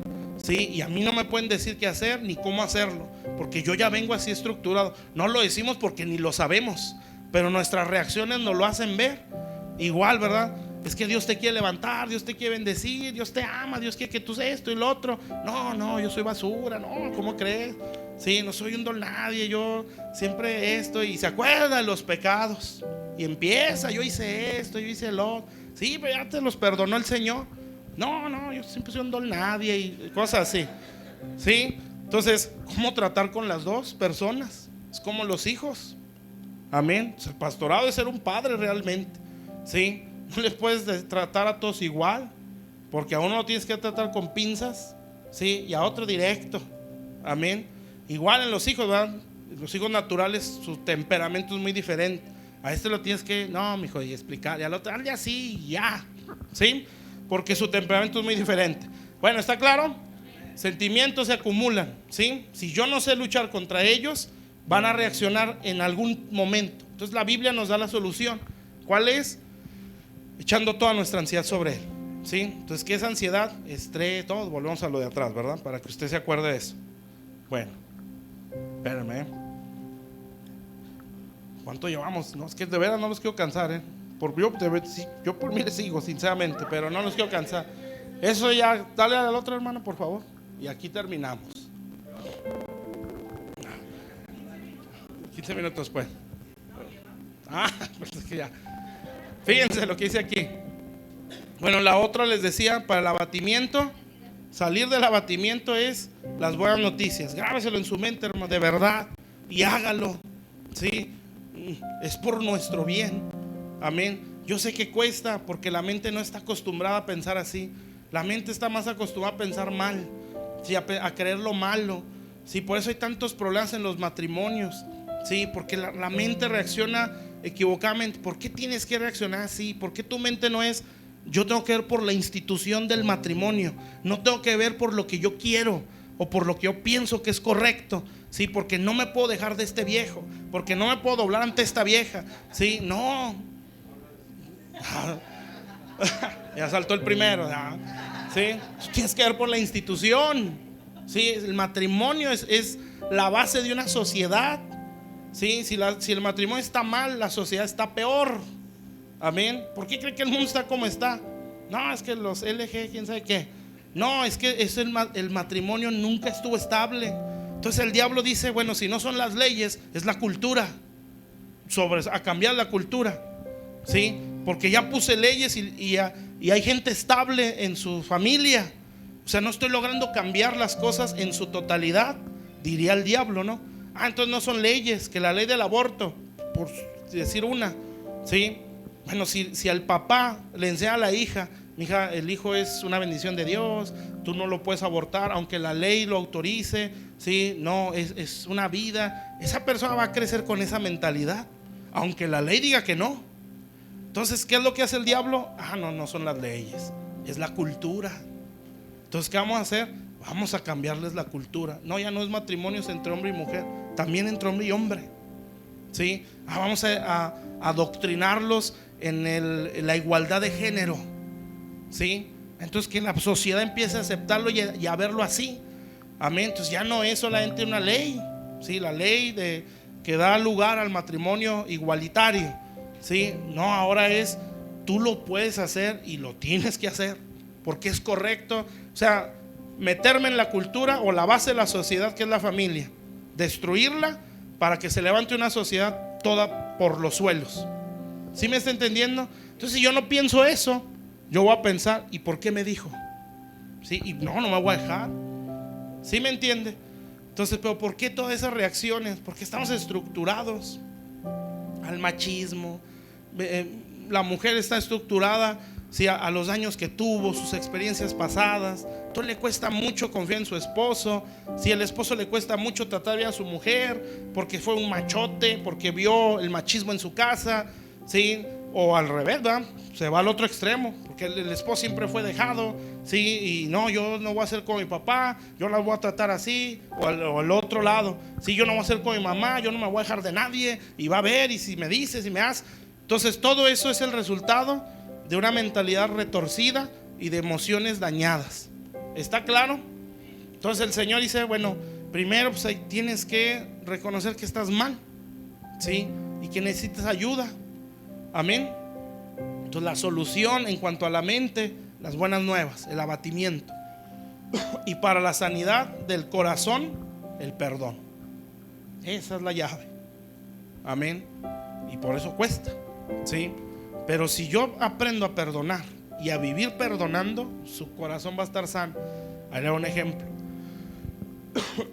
Sí, y a mí no me pueden decir qué hacer ni cómo hacerlo, porque yo ya vengo así estructurado. No lo decimos porque ni lo sabemos, pero nuestras reacciones nos lo hacen ver. Igual, ¿verdad? Es que Dios te quiere levantar, Dios te quiere bendecir, Dios te ama, Dios quiere que tú seas esto y lo otro. No, yo soy basura, no, ¿cómo crees? Sí, no soy un don nadie, yo siempre esto. Y se acuerda de los pecados y empieza, yo hice esto, yo hice lo otro. Sí, pero ya te los perdonó el Señor. No, yo siempre soy un don nadie y cosas así. Sí, entonces, ¿cómo tratar con las dos personas? Es como los hijos. Amén. El pastorado es ser un padre realmente. Sí, no les puedes tratar a todos igual, porque a uno lo tienes que tratar con pinzas, sí, y a otro directo. Amén. Igual en los hijos, ¿verdad? Los hijos naturales, su temperamento es muy diferente. A este lo tienes que, no, mijo, y explicar, y al otro, dale así, ya, sí, porque su temperamento es muy diferente. Bueno, ¿está claro? Sentimientos se acumulan, sí. Si yo no sé luchar contra ellos, van a reaccionar en algún momento. Entonces la Biblia nos da la solución. ¿Cuál es? Echando toda nuestra ansiedad sobre Él. ¿Sí? Entonces, ¿qué es ansiedad? Estrés, todo. Volvemos a lo de atrás, ¿verdad? Para que usted se acuerde de eso. Bueno, espérame. ¿Cuánto llevamos? No, es que de veras no los quiero cansar, yo por mí les sigo, sinceramente, pero no los quiero cansar. Eso ya, dale al otro hermano, por favor. Y aquí terminamos. 15 minutos después. Pues es que ya. Fíjense lo que dice aquí. Bueno, la otra les decía, para el abatimiento, salir del abatimiento es las buenas noticias. Grábeselo en su mente, hermano, de verdad, y hágalo. Sí, es por nuestro bien. Amén. Yo sé que cuesta porque la mente no está acostumbrada a pensar así. La mente está más acostumbrada a pensar mal, sí, a creer lo malo. Sí, por eso hay tantos problemas en los matrimonios. Sí, porque la mente reacciona equivocadamente. ¿Por qué tienes que reaccionar así? ¿Por qué tu mente no es yo tengo que ver por la institución del matrimonio. No tengo que ver por lo que yo quiero o por lo que yo pienso que es correcto. Sí, porque no me puedo dejar de este viejo, porque no me puedo doblar ante esta vieja. Sí, no. Ya saltó el primero. Sí, tienes que ver por la institución. Sí, el matrimonio es la base de una sociedad. Sí, si el matrimonio está mal, la sociedad está peor. Amén. ¿Por qué cree que el mundo está como está? No, es que los LG, quién sabe qué. No, es que el matrimonio nunca estuvo estable. Entonces el diablo dice, bueno, si no son las leyes, es la cultura. A cambiar la cultura. ¿Sí? Porque ya puse leyes y hay gente estable en su familia. O sea, no estoy logrando cambiar las cosas en su totalidad, diría el diablo, ¿no? Entonces no son leyes, que la ley del aborto, por decir una. ¿Sí? Bueno, si al papá le enseña a la hija, mija, el hijo es una bendición de Dios, tú no lo puedes abortar, aunque la ley lo autorice. Sí, no, es una vida. Esa persona va a crecer con esa mentalidad, aunque la ley diga que no. Entonces, ¿qué es lo que hace el diablo? No son las leyes, es la cultura. Entonces, ¿qué vamos a hacer? Vamos a cambiarles la cultura. No, ya no es matrimonios entre hombre y mujer, también entre hombre y hombre. ¿Sí? Vamos a adoctrinarlos en la igualdad de género. ¿Sí? Entonces, que la sociedad empiece a aceptarlo y a verlo así. Amén. Entonces ya no es solamente una ley. ¿Sí? La ley que da lugar al matrimonio igualitario. ¿Sí? No, ahora es, tú lo puedes hacer y lo tienes que hacer porque es correcto. O sea, meterme en la cultura o la base de la sociedad, que es la familia, destruirla para que se levante una sociedad toda por los suelos. ¿Sí me está entendiendo? Entonces, si yo no pienso eso, yo voy a pensar, ¿y por qué me dijo? ¿Sí? Y no me voy a dejar. ¿Sí me entiende? Entonces, pero ¿por qué todas esas reacciones? Porque estamos estructurados al machismo. La mujer está estructurada, ¿sí?, a los años que tuvo, sus experiencias pasadas. Entonces le cuesta mucho confiar en su esposo. Si el esposo le cuesta mucho tratar bien a su mujer porque fue un machote, porque vio el machismo en su casa, ¿sí? O al revés, ¿verdad? Se va al otro extremo, porque el esposo siempre fue dejado, ¿sí? Y no, yo no voy a ser como mi papá, yo la voy a tratar así. O al otro lado, sí, yo no voy a ser como mi mamá, yo no me voy a dejar de nadie. Y va a ver, y si me dices, si me haces. Entonces todo eso es el resultado de una mentalidad retorcida y de emociones dañadas. ¿Está claro? Entonces el Señor dice, bueno, primero pues ahí tienes que reconocer que estás mal, ¿sí? Y que necesitas ayuda. Amén. Entonces la solución en cuanto a la mente, las buenas nuevas, el abatimiento. Y para la sanidad del corazón, el perdón. Esa es la llave. Amén. Y por eso cuesta, ¿sí? Pero si yo aprendo a perdonar y a vivir perdonando, su corazón va a estar sano. Ahí le doy un ejemplo.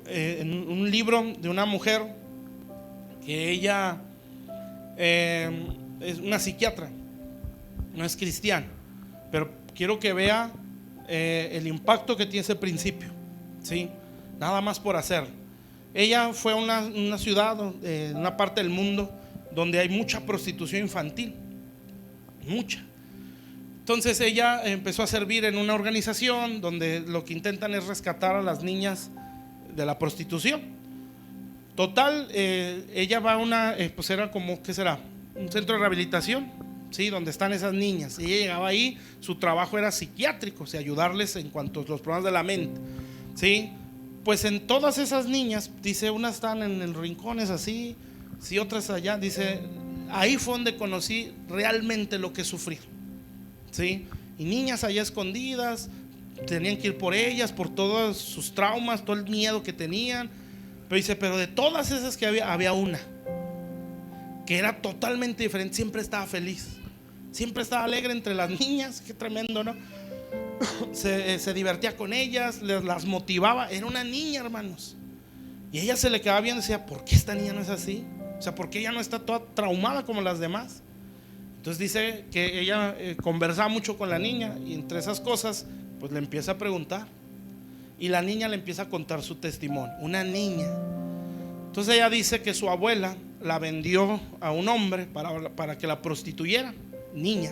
En un libro de una mujer que ella es una psiquiatra, no es cristiana, pero quiero que vea el impacto que tiene ese principio, ¿sí? Nada más por hacerlo. Ella fue a una ciudad, una parte del mundo donde hay mucha prostitución infantil, mucha. Entonces ella empezó a servir en una organización donde lo que intentan es rescatar a las niñas de la prostitución. Total, ella va a pues era como, ¿qué será? Un centro de rehabilitación, ¿sí? Donde están esas niñas. Ella llegaba ahí, su trabajo era psiquiátrico, o sea, ayudarles en cuanto a los problemas de la mente, ¿sí? Pues en todas esas niñas, dice, unas están en el rincones así, sí, otras allá, dice, ahí fue donde conocí realmente lo que es sufrir, ¿sí? Y niñas allá escondidas, tenían que ir por ellas, por todos sus traumas, todo el miedo que tenían. Pero dice, pero de todas esas que había una que era totalmente diferente, siempre estaba feliz, siempre estaba alegre entre las niñas. Qué tremendo, ¿no? Se divertía con ellas, las motivaba. Era una niña, hermanos. Y ella se le quedaba viendo y decía, ¿por qué esta niña no es así? O sea, ¿por qué ella no está toda traumada como las demás? Entonces dice que ella conversaba mucho con la niña, y entre esas cosas pues le empieza a preguntar, y la niña le empieza a contar su testimonio. Una niña. Entonces ella dice que su abuela la vendió a un hombre para que la prostituyera. Niña.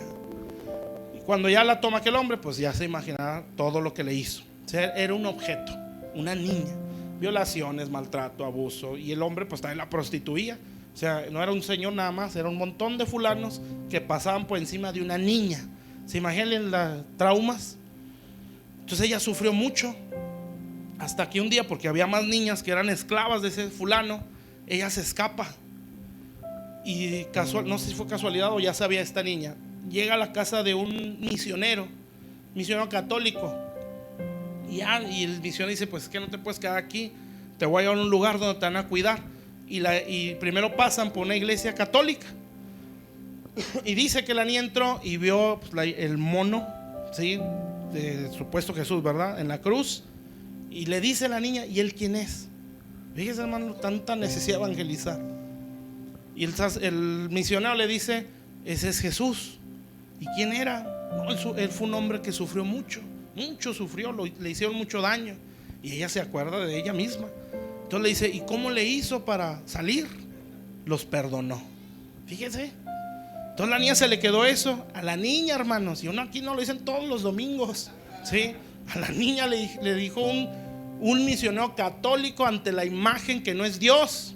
cuando ya la toma aquel hombre, pues ya se imaginará todo lo que le hizo. O sea, era un objeto, una niña. Violaciones, maltrato, abuso. Y el hombre pues también la prostituía. O sea, no era un señor nada más, era un montón de fulanos que pasaban por encima de una niña. ¿Se imaginan las traumas? Entonces ella sufrió mucho. Hasta que un día, porque había más niñas que eran esclavas de ese fulano, ella se escapa. Y no sé si fue casualidad o ya sabía esta niña. Llega a la casa de un misionero católico. Y el misionero dice: pues es que no te puedes quedar aquí, te voy a llevar a un lugar donde te van a cuidar. Y primero pasan por una iglesia católica. Y dice que la niña entró y vio pues, el mono, ¿sí?, de supuesto Jesús, ¿verdad?, en la cruz. Y le dice a la niña: ¿y él quién es? Fíjese, hermano, tanta necesidad de evangelizar. Y el misionero le dice: ese es Jesús. ¿Y quién era? No, él fue un hombre que sufrió mucho sufrió, le hicieron mucho daño. Y ella se acuerda de ella misma. Entonces le dice: ¿y cómo le hizo para salir? Los perdonó. Fíjese. Entonces la niña se le quedó eso. A la niña, hermanos, y uno aquí no lo dicen todos los domingos, ¿sí? A la niña le dijo un misionero católico ante la imagen que no es Dios,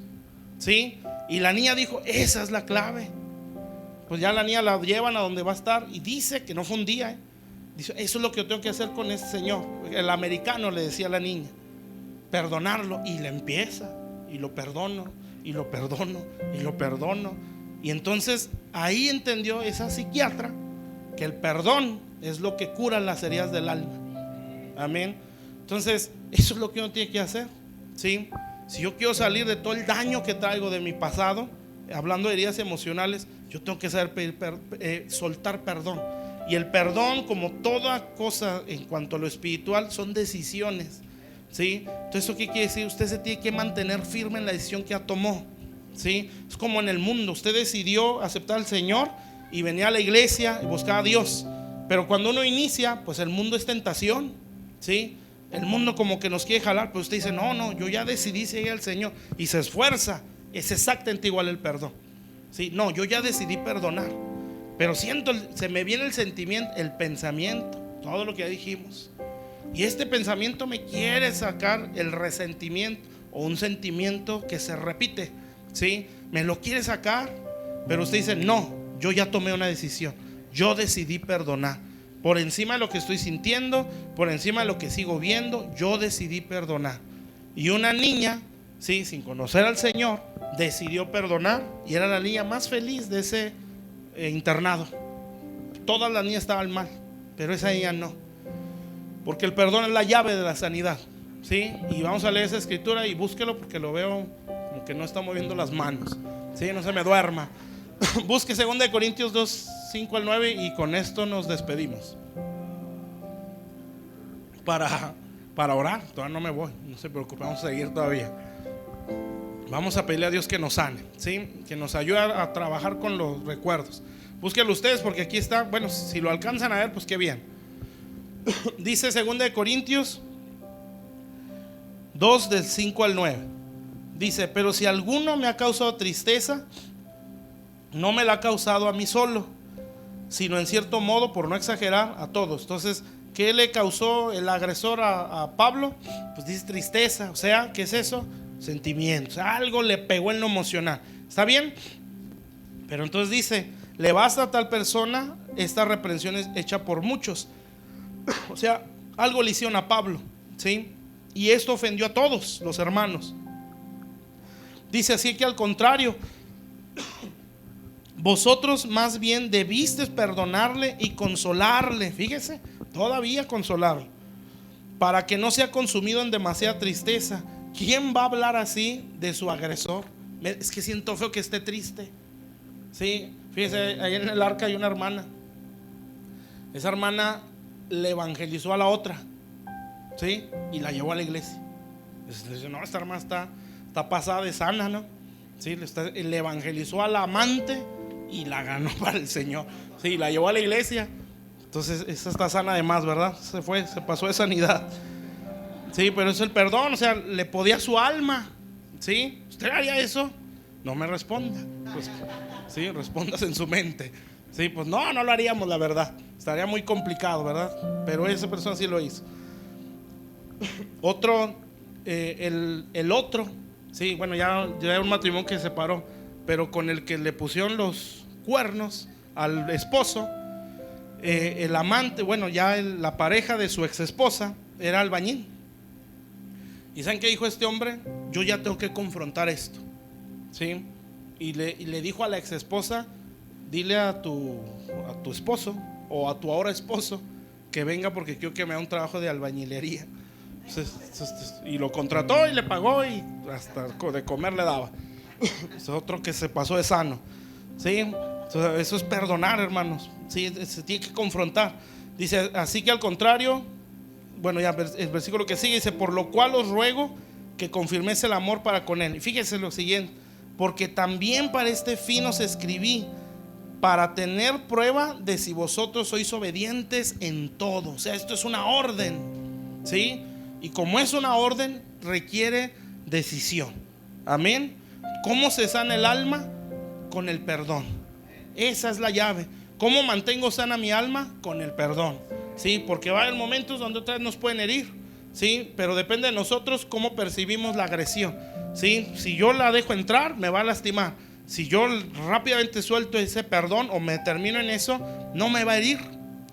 ¿sí? Y la niña dijo: esa es la clave. Pues ya la niña la llevan a donde va a estar. Y dice que no fue un día, dice: eso es lo que yo tengo que hacer con este señor. El americano le decía a la niña: perdonarlo. Y le empieza, y lo perdono, y lo perdono, y lo perdono. Y entonces ahí entendió esa psiquiatra que el perdón es lo que cura las heridas del alma. Amén. Entonces eso es lo que uno tiene que hacer, ¿sí? Si yo quiero salir de todo el daño que traigo de mi pasado, hablando de heridas emocionales, yo tengo que saber soltar perdón. Y el perdón, como toda cosa en cuanto a lo espiritual, son decisiones, ¿sí? Entonces, ¿eso qué quiere decir? Usted se tiene que mantener firme en la decisión que ya tomó, ¿sí? Es como en el mundo. Usted decidió aceptar al Señor y venía a la iglesia y buscaba a Dios. Pero cuando uno inicia, pues el mundo es tentación, ¿sí? El mundo como que nos quiere jalar, pero usted dice: no, yo ya decidí seguir al Señor, y se esfuerza. Es exactamente igual el perdón, ¿sí? No, yo ya decidí perdonar, pero se me viene el sentimiento, el pensamiento, todo lo que ya dijimos. Y este pensamiento me quiere sacar el resentimiento o un sentimiento que se repite, ¿sí? Me lo quiere sacar, pero usted dice: no, yo ya tomé una decisión, yo decidí perdonar. Por encima de lo que estoy sintiendo, por encima de lo que sigo viendo, yo decidí perdonar. Y una niña, sí, sin conocer al Señor, decidió perdonar, y era la niña más feliz de ese internado. Todas las niñas estaban mal, pero esa niña no, porque el perdón es la llave de la sanidad, ¿sí? Y vamos a leer esa escritura y búsquelo, porque lo veo como que no está moviendo las manos, ¿sí? No se me duerma. Busque 2 Corintios 2, 5 al 9, y con esto nos despedimos. Para orar, todavía no me voy, no se preocupe, vamos a seguir todavía. Vamos a pedirle a Dios que nos sane, ¿sí? Que nos ayude a trabajar con los recuerdos. Búsquenlo ustedes, porque aquí está. Bueno, si lo alcanzan a ver, pues qué bien. Dice 2 Corintios 2, del 5 al 9. Dice: pero si alguno me ha causado tristeza, no me la ha causado a mí solo, sino en cierto modo, por no exagerar, a todos. Entonces, ¿qué le causó el agresor a Pablo? Pues dice tristeza. O sea, ¿qué es eso? Sentimientos. Algo le pegó en lo emocional. ¿Está bien? Pero entonces dice: le basta a tal persona esta reprensión es hecha por muchos. O sea, algo le hicieron a Pablo, ¿sí? Y esto ofendió a todos los hermanos. Dice: así que al contrario, vosotros más bien debisteis perdonarle y consolarle. Fíjese, todavía consolarlo, para que no sea consumido en demasiada tristeza. ¿Quién va a hablar así de su agresor? Es que siento feo que esté triste, ¿sí? Fíjese, ahí en el arca hay una hermana. Esa hermana le evangelizó a la otra, ¿sí? Y la llevó a la iglesia. Dice: no, esta hermana está pasada de sana, ¿no? ¿Sí? Le evangelizó a la amante y la ganó para el Señor, ¿sí? La llevó a la iglesia. Entonces esa está sana de más, ¿verdad? Se pasó de sanidad, ¿sí? Pero es el perdón. O sea, le podía su alma, ¿sí? ¿Usted haría eso? No me responda, pues, ¿sí? Respondas en su mente, Sí, pues no lo haríamos, la verdad. Estaría muy complicado, ¿verdad? Pero esa persona sí lo hizo. Otro, el otro, sí, bueno, ya era un matrimonio que se separó, pero con el que le pusieron los cuernos al esposo, el amante, bueno, ya la pareja de su ex esposa era albañil. ¿Y saben qué dijo este hombre? Yo ya tengo que confrontar esto, ¿sí? Y le dijo a la ex esposa: dile a tu esposo o a tu ahora esposo que venga porque quiero que me haga un trabajo de albañilería. Y lo contrató y le pagó y hasta de comer le daba. Es otro que se pasó de sano, ¿sí? Entonces, eso es perdonar, hermanos, ¿sí? Se tiene que confrontar. Dice: así que al contrario, bueno, ya el versículo que sigue dice: por lo cual os ruego que confirméis el amor para con él. Y fíjense lo siguiente: porque también para este fin os escribí, para tener prueba de si vosotros sois obedientes en todo. O sea, esto es una orden, ¿sí? Y como es una orden, requiere decisión. Amén. ¿Cómo se sana el alma? Con el perdón. Esa es la llave. ¿Cómo mantengo sana mi alma? Con el perdón, ¿sí? Porque va a haber momentos donde otras nos pueden herir, ¿sí? Pero depende de nosotros cómo percibimos la agresión, ¿sí? Si yo la dejo entrar, me va a lastimar. Si yo rápidamente suelto ese perdón o me termino en eso, no me va a herir.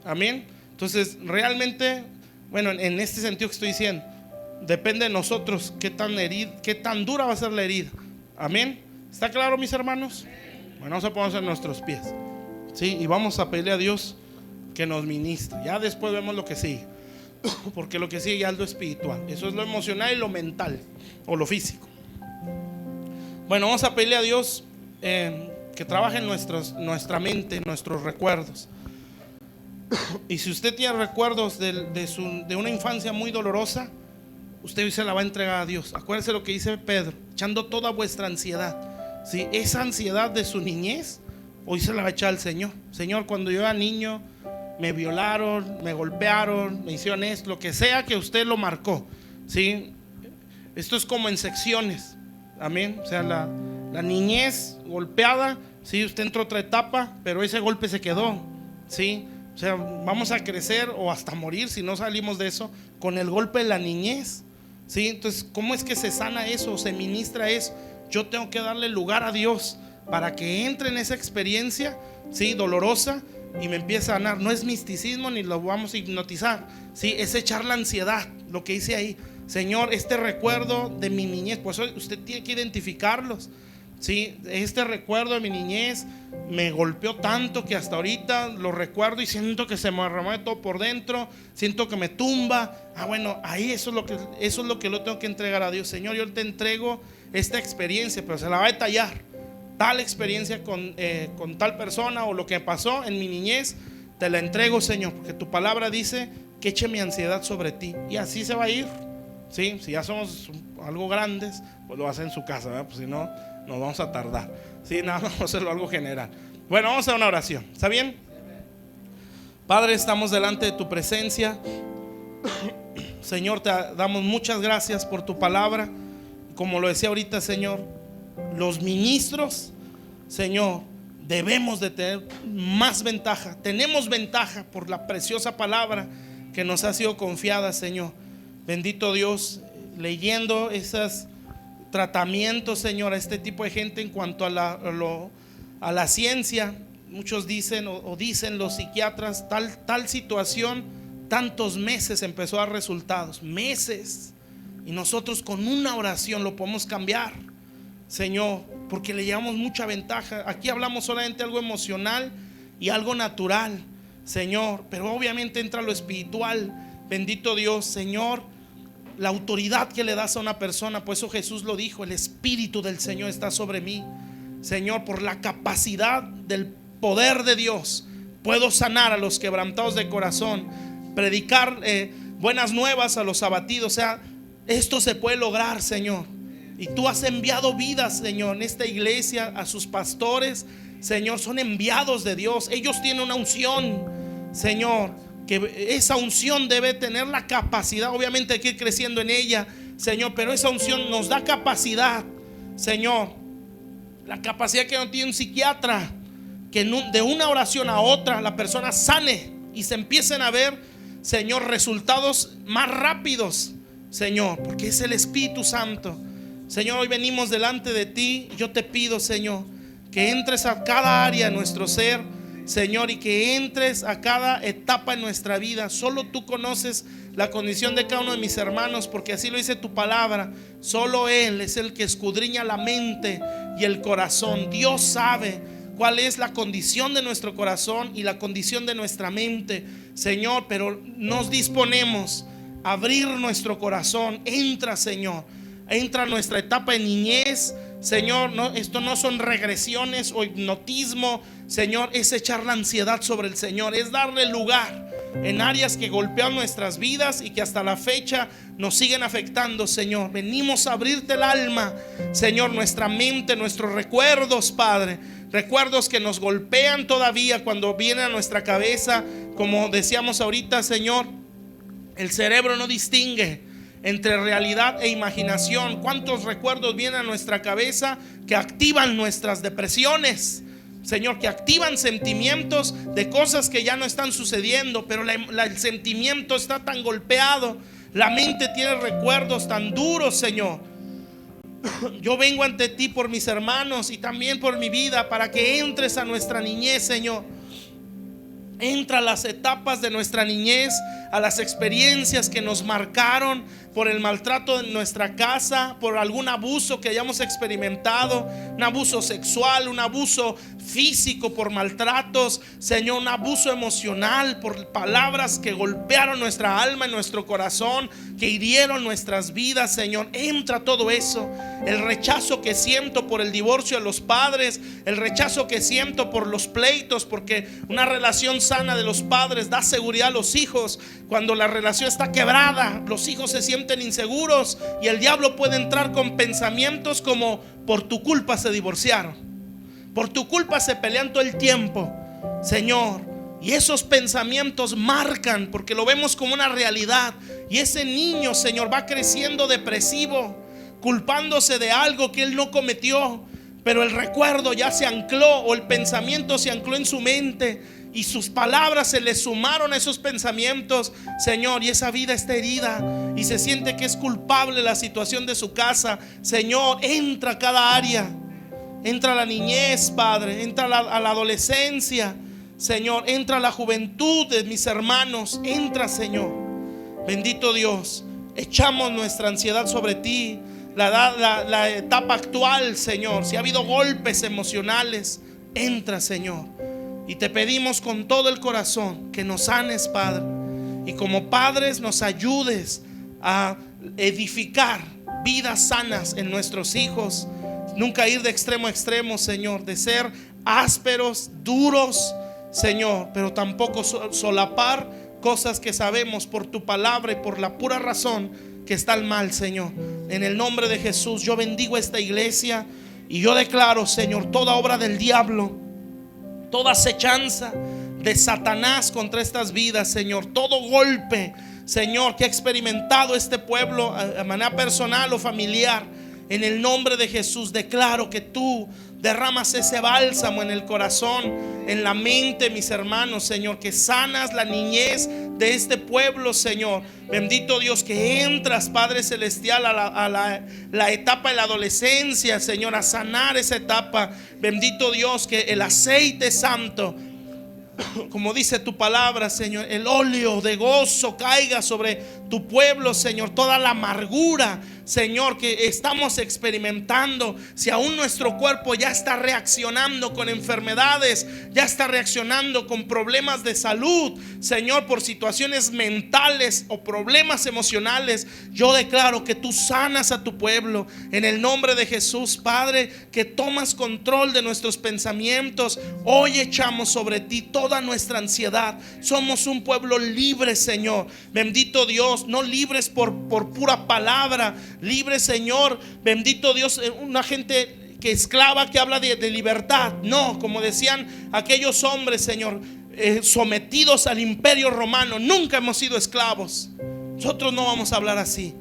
Amén. Entonces realmente, bueno, en este sentido que estoy diciendo, depende de nosotros qué tan dura va a ser la herida. Amén. ¿Está claro, mis hermanos? Bueno, vamos a ponernos en nuestros pies, ¿sí? Y vamos a pedirle a Dios que nos ministre. Ya después vemos lo que sigue, porque lo que sigue ya es lo espiritual. Eso es lo emocional y lo mental o lo físico. Bueno, vamos a pedirle a Dios que trabaje en nuestra mente, en nuestros recuerdos. Y si usted tiene recuerdos de una infancia muy dolorosa, usted hoy se la va a entregar a Dios. Acuérdese lo que dice Pedro: echando toda vuestra ansiedad, ¿sí? Esa ansiedad de su niñez, hoy se la va a echar al Señor. Señor, cuando yo era niño me violaron, me golpearon, me hicieron esto, lo que sea que usted lo marcó, ¿sí? Esto es como en secciones. Amén. O sea, la niñez golpeada, ¿sí? Usted entró a otra etapa, pero ese golpe se quedó, ¿sí? O sea, vamos a crecer o hasta morir si no salimos de eso con el golpe de la niñez, ¿sí? Entonces, ¿cómo es que se sana eso o se ministra eso? Yo tengo que darle lugar a Dios para que entre en esa experiencia, ¿sí? Dolorosa, y me empiece a sanar. No es misticismo ni lo vamos a hipnotizar, ¿sí? Es echar la ansiedad, lo que dice ahí. Señor, este recuerdo de mi niñez, pues usted tiene que identificarlos, ¿sí? Este recuerdo de mi niñez me golpeó tanto que hasta ahorita lo recuerdo y siento que se me remueve todo por dentro, siento que me tumba. Bueno, ahí eso es lo que lo tengo que entregar a Dios. Señor, yo te entrego esta experiencia, pero se la va a detallar. Tal experiencia con tal persona o lo que pasó en mi niñez, te la entrego, Señor, porque tu palabra dice que eche mi ansiedad sobre ti. Y así se va a ir, ¿sí? Si ya somos algo grandes, pues lo hace en su casa, ¿verdad? Pues si no, nos vamos a tardar, ¿sí? Nada, vamos a hacerlo algo general. Bueno, vamos a hacer una oración, ¿está bien? Padre, estamos delante de tu presencia. Señor, te damos muchas gracias por tu palabra. Como lo decía ahorita, Señor, los ministros, Señor, debemos de tener más ventaja. Tenemos ventaja por la preciosa palabra que nos ha sido confiada, Señor. Bendito Dios, leyendo esos tratamientos, Señor, a este tipo de gente en cuanto a la ciencia. Muchos dicen o dicen los psiquiatras, tal situación, tantos meses empezó a dar resultados, meses. Y nosotros con una oración lo podemos cambiar, Señor, porque le llevamos mucha ventaja. Aquí hablamos solamente algo emocional y algo natural, Señor, pero obviamente entra lo espiritual. Bendito Dios, Señor, la autoridad que le das a una persona, por eso Jesús lo dijo: el Espíritu del Señor está sobre mí. Señor, por la capacidad del poder de Dios, puedo sanar a los quebrantados de corazón, predicar buenas nuevas a los abatidos. O sea, esto se puede lograr, Señor. Y tú has enviado vidas, Señor, en esta iglesia. A sus pastores, Señor, son enviados de Dios. Ellos tienen una unción, Señor, que esa unción debe tener la capacidad, obviamente hay que ir creciendo en ella, Señor, pero esa unción nos da capacidad, Señor, la capacidad que no tiene un psiquiatra, que de una oración a otra la persona sane y se empiecen a ver, Señor, resultados más rápidos, Señor, porque es el Espíritu Santo. Señor, hoy venimos delante de ti. Yo te pido, Señor, que entres a cada área de nuestro ser, Señor, y que entres a cada etapa en nuestra vida. Solo tú conoces la condición de cada uno de mis hermanos, porque así lo dice tu palabra. Solo Él es el que escudriña la mente y el corazón. Dios sabe cuál es la condición de nuestro corazón y la condición de nuestra mente, Señor, pero nos disponemos a abrir nuestro corazón. Entra, Señor, entra a nuestra etapa de niñez, Señor. Esto no son regresiones o hipnotismo, Señor, es echar la ansiedad sobre el Señor, es darle lugar en áreas que golpean nuestras vidas y que hasta la fecha nos siguen afectando, Señor. Venimos a abrirte el alma, Señor, nuestra mente, nuestros recuerdos, Padre. Recuerdos que nos golpean todavía cuando vienen a nuestra cabeza. Como decíamos ahorita, Señor, el cerebro no distingue entre realidad e imaginación. ¿Cuántos recuerdos vienen a nuestra cabeza que activan nuestras depresiones, Señor, que activan sentimientos de cosas que ya no están sucediendo, pero el sentimiento está tan golpeado, la mente tiene recuerdos tan duros, Señor? Yo vengo ante ti por mis hermanos y también por mi vida, para que entres a nuestra niñez, Señor. Entra a las etapas de nuestra niñez, a las experiencias que nos marcaron por el maltrato en nuestra casa, por algún abuso que hayamos experimentado, un abuso sexual, un abuso físico por maltratos, Señor, un abuso emocional por palabras que golpearon nuestra alma y nuestro corazón, que hirieron nuestras vidas, Señor. Entra todo eso, el rechazo que siento por el divorcio de los padres, el rechazo que siento por los pleitos, porque una relación sana de los padres da seguridad a los hijos. Cuando la relación está quebrada, los hijos se sienten inseguros y el diablo puede entrar con pensamientos como: por tu culpa se divorciaron, por tu culpa se pelean todo el tiempo, Señor. Y esos pensamientos marcan, porque lo vemos como una realidad. Y ese niño, Señor, va creciendo depresivo, culpándose de algo que él no cometió, pero el recuerdo ya se ancló, o el pensamiento se ancló en su mente, y sus palabras se le sumaron a esos pensamientos, Señor. Y esa vida está herida y se siente que es culpable la situación de su casa. Señor, entra a cada área. Entra a la niñez, Padre. Entra a la adolescencia, Señor. Entra a la juventud de mis hermanos. Entra, Señor. Bendito Dios. Echamos nuestra ansiedad sobre ti. La etapa actual, Señor. Si ha habido golpes emocionales, entra, Señor. Y te pedimos con todo el corazón que nos sanes, Padre. Y como padres nos ayudes a edificar vidas sanas en nuestros hijos. Nunca ir de extremo a extremo, Señor, de ser ásperos, duros, Señor, pero tampoco solapar cosas que sabemos por tu palabra y por la pura razón que está el mal, Señor. En el nombre de Jesús yo bendigo esta iglesia y yo declaro, Señor, toda obra del diablo, toda acechanza de Satanás contra estas vidas, Señor, todo golpe, Señor, que ha experimentado este pueblo de manera personal o familiar, en el nombre de Jesús declaro que tú derramas ese bálsamo en el corazón, en la mente, mis hermanos, Señor, que sanas la niñez de este pueblo, Señor. Bendito Dios, que entras, Padre Celestial, a la etapa de la adolescencia, Señor, a sanar esa etapa. Bendito Dios, que el aceite santo, como dice tu palabra, Señor, el óleo de gozo caiga sobre tu pueblo, Señor. Toda la amargura, Señor, que estamos experimentando, si aún nuestro cuerpo ya está reaccionando con enfermedades, ya está reaccionando con problemas de salud, Señor, por situaciones mentales o problemas emocionales, yo declaro que tú sanas a tu pueblo en el nombre de Jesús, Padre, que tomas control de nuestros pensamientos. Hoy echamos sobre ti toda nuestra ansiedad. Somos un pueblo libre, Señor. Bendito Dios, no libres por pura palabra, libre, Señor, bendito Dios, una gente que esclava que habla de libertad. No, como decían aquellos hombres, Señor, sometidos al imperio romano. Nunca hemos sido esclavos. Nosotros no vamos a hablar así.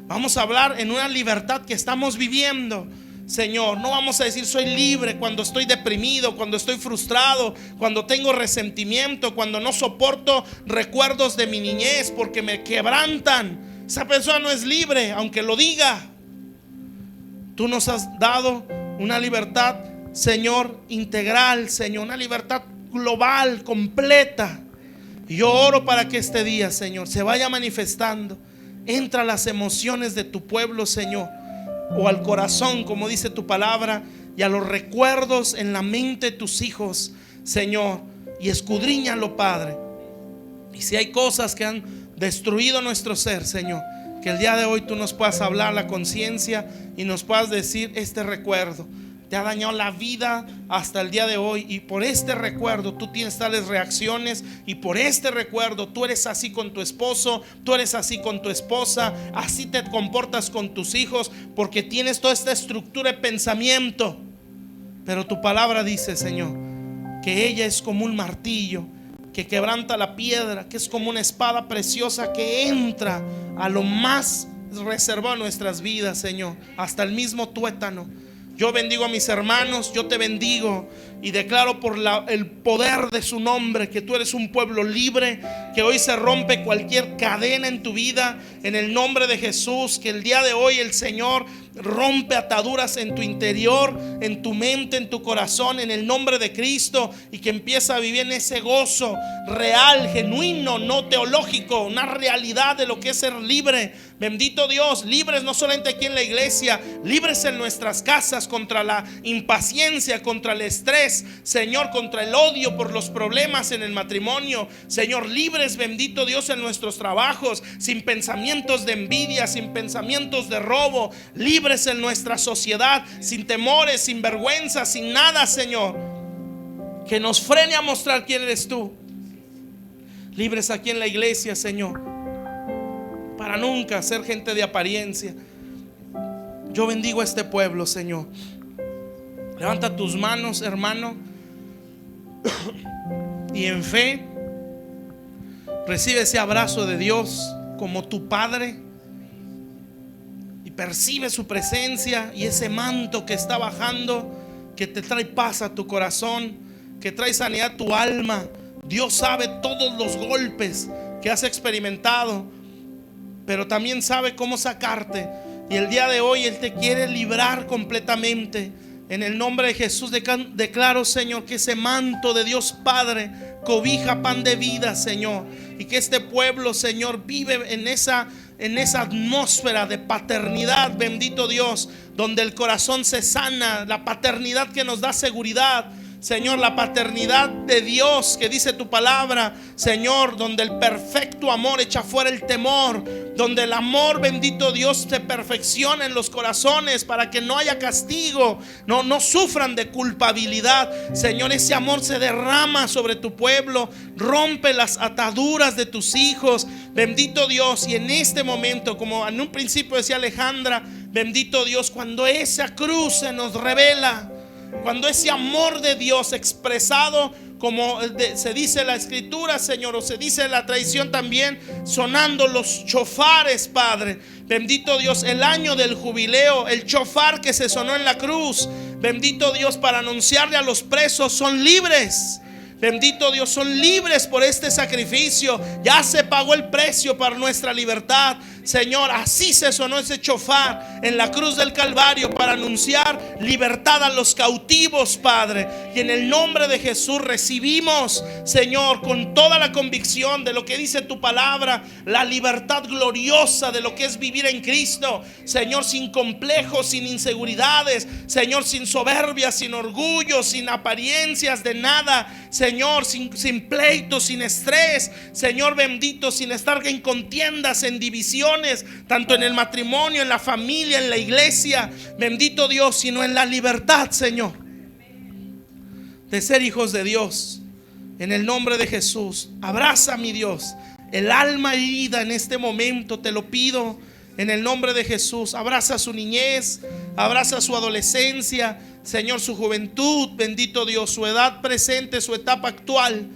Vamos a hablar en una libertad que estamos viviendo, Señor. No vamos a decir soy libre cuando estoy deprimido, cuando estoy frustrado, cuando tengo resentimiento, cuando no soporto recuerdos de mi niñez porque me quebrantan. Esa persona no es libre, aunque lo diga. Tú nos has dado una libertad, Señor, integral, Señor, una libertad global, completa. Y yo oro para que este día, Señor, se vaya manifestando. Entra a las emociones de tu pueblo, Señor, o al corazón, como dice tu palabra, y a los recuerdos en la mente de tus hijos, Señor, y escudriñalo, Padre. Y si hay cosas que han destruido nuestro ser, Señor, que el día de hoy tú nos puedas hablar la conciencia y nos puedas decir: este recuerdo te ha dañado la vida hasta el día de hoy, y por este recuerdo tú tienes tales reacciones, y por este recuerdo tú eres así con tu esposo, tú eres así con tu esposa, así te comportas con tus hijos, porque tienes toda esta estructura de pensamiento. Pero tu palabra dice, Señor, que ella es como un martillo que quebranta la piedra, que es como una espada preciosa que entra a lo más reservado en nuestras vidas, Señor, hasta el mismo tuétano. Yo bendigo a mis hermanos, yo te bendigo y declaro por el poder de su nombre que tú eres un pueblo libre, que hoy se rompe cualquier cadena en tu vida, en el nombre de Jesús. Que el día de hoy el Señor rompe ataduras en tu interior, en tu mente, en tu corazón, en el nombre de Cristo, y que empieza a vivir en ese gozo real, genuino, no teológico, una realidad de lo que es ser libre. Bendito Dios, libres no solamente aquí en la iglesia, libres en nuestras casas contra la impaciencia, contra el estrés, Señor, contra el odio por los problemas en el matrimonio, Señor, libres, bendito Dios, en nuestros trabajos, sin pensamientos de envidia, sin pensamientos de robo, libres en nuestra sociedad, sin temores, sin vergüenza, sin nada, Señor, que nos frene a mostrar quién eres tú. Libres aquí en la iglesia, Señor, para nunca ser gente de apariencia. Yo bendigo a este pueblo, Señor. Levanta tus manos, hermano, y en fe recibe ese abrazo de Dios como tu Padre, y percibe su presencia y ese manto que está bajando, que te trae paz a tu corazón, que trae sanidad a tu alma. Dios sabe todos los golpes que has experimentado, pero también sabe cómo sacarte. Y el día de hoy Él te quiere librar completamente. En el nombre de Jesús declaro, Señor, que ese manto de Dios Padre cobija pan de vida, Señor, y que este pueblo, Señor, vive en esa atmósfera de paternidad, bendito Dios, donde el corazón se sana, la paternidad que nos da seguridad, Señor, la paternidad de Dios que dice tu palabra, Señor, donde el perfecto amor echa fuera el temor, donde el amor, bendito Dios, se perfecciona en los corazones para que no haya castigo, no sufran de culpabilidad. Señor, ese amor se derrama sobre tu pueblo, rompe las ataduras de tus hijos, bendito Dios. Y en este momento, como en un principio decía Alejandra, bendito Dios, cuando esa cruz se nos revela, cuando ese amor de Dios expresado, como se dice en la escritura, Señor, o se dice en la tradición también, sonando los chofares, Padre, bendito Dios, el año del jubileo, el chofar que se sonó en la cruz, bendito Dios, para anunciarle a los presos: son libres. Bendito Dios, son libres por este sacrificio. Ya se pagó el precio para nuestra libertad, Señor. Así se sonó ese chofar en la cruz del Calvario para anunciar libertad a los cautivos, Padre. Y en el nombre de Jesús recibimos, Señor, con toda la convicción de lo que dice tu palabra, la libertad gloriosa de lo que es vivir en Cristo, Señor, sin complejos, sin inseguridades, Señor, sin soberbia, sin orgullo, sin apariencias de nada, Señor, sin pleitos, sin estrés, Señor bendito, sin estar en contiendas, en divisiones, tanto en el matrimonio, en la familia, en la iglesia, bendito Dios, sino en la libertad, Señor, de ser hijos de Dios. En el nombre de Jesús, abraza, mi Dios, el alma herida en este momento, te lo pido. En el nombre de Jesús, abraza su niñez, abraza su adolescencia, Señor, su juventud, bendito Dios, su edad presente, su etapa actual,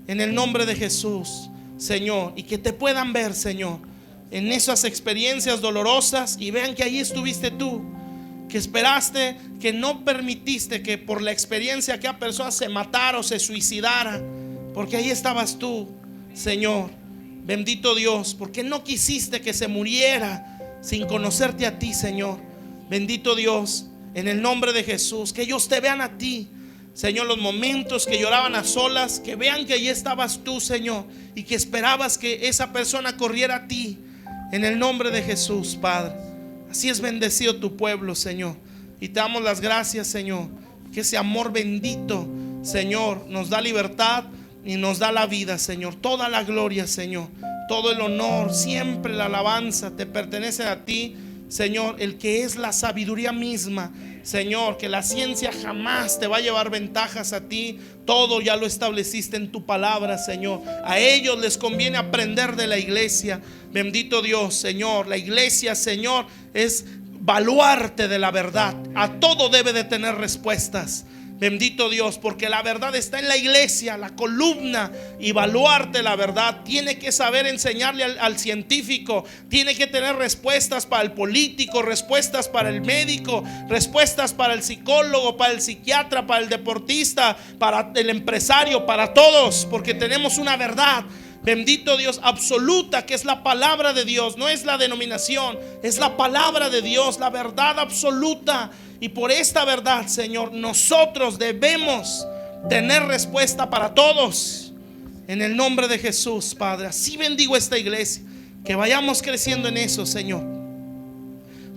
en el nombre de Jesús, Señor, y que te puedan ver, Señor, en esas experiencias dolorosas y vean que ahí estuviste tú, que esperaste, que no permitiste que por la experiencia aquella persona se matara o se suicidara, porque ahí estabas tú, Señor. Bendito Dios, porque no quisiste que se muriera sin conocerte a ti, Señor. Bendito Dios, en el nombre de Jesús, que ellos te vean a ti, Señor, los momentos que lloraban a solas, que vean que ahí estabas tú, Señor, y que esperabas que esa persona corriera a ti, en el nombre de Jesús, Padre. Así es bendecido tu pueblo, Señor, y te damos las gracias, Señor, que ese amor bendito, Señor, nos da libertad y nos da la vida, Señor. Toda la gloria, Señor, todo el honor, siempre la alabanza te pertenece a ti, Señor, el que es la sabiduría misma, Señor, que la ciencia jamás te va a llevar ventajas a ti. Todo ya lo estableciste en tu palabra, Señor. A ellos les conviene aprender de la iglesia. Bendito Dios, Señor. La iglesia, Señor, es baluarte de la verdad. A todo debe de tener respuestas. Bendito Dios, porque la verdad está en la iglesia, la columna, y baluarte la verdad. Tiene que saber enseñarle al científico, tiene que tener respuestas para el político, respuestas para el médico, respuestas para el psicólogo, para el psiquiatra, para el deportista, para el empresario, para todos, porque tenemos una verdad, bendito Dios, absoluta, que es la palabra de Dios. No es la denominación, es la palabra de Dios, la verdad absoluta. Y por esta verdad, Señor, nosotros debemos tener respuesta para todos, en el nombre de Jesús, Padre. Así bendigo esta iglesia, que vayamos creciendo en eso, Señor,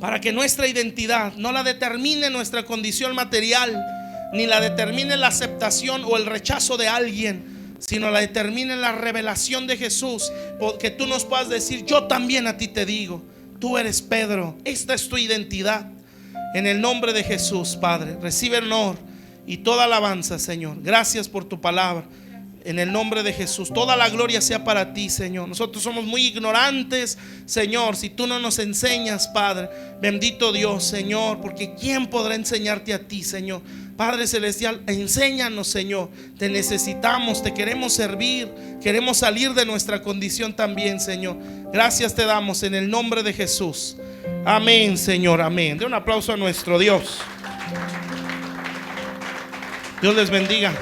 para que nuestra identidad no la determine nuestra condición material, ni la determine la aceptación o el rechazo de alguien, sino la determine la revelación de Jesús. Porque tú nos puedas decir: yo también a ti te digo, tú eres Pedro. Esta es tu identidad. En el nombre de Jesús, Padre, recibe el honor y toda alabanza, Señor. Gracias por tu palabra. En el nombre de Jesús, toda la gloria sea para ti, Señor. Nosotros somos muy ignorantes, Señor, si tú no nos enseñas, Padre. Bendito Dios, Señor, porque ¿quién podrá enseñarte a ti, Señor? Padre celestial, enséñanos, Señor. Te necesitamos, te queremos servir, queremos salir de nuestra condición también, Señor. Gracias te damos en el nombre de Jesús. Amén, Señor, amén. De un aplauso a nuestro Dios. Dios les bendiga.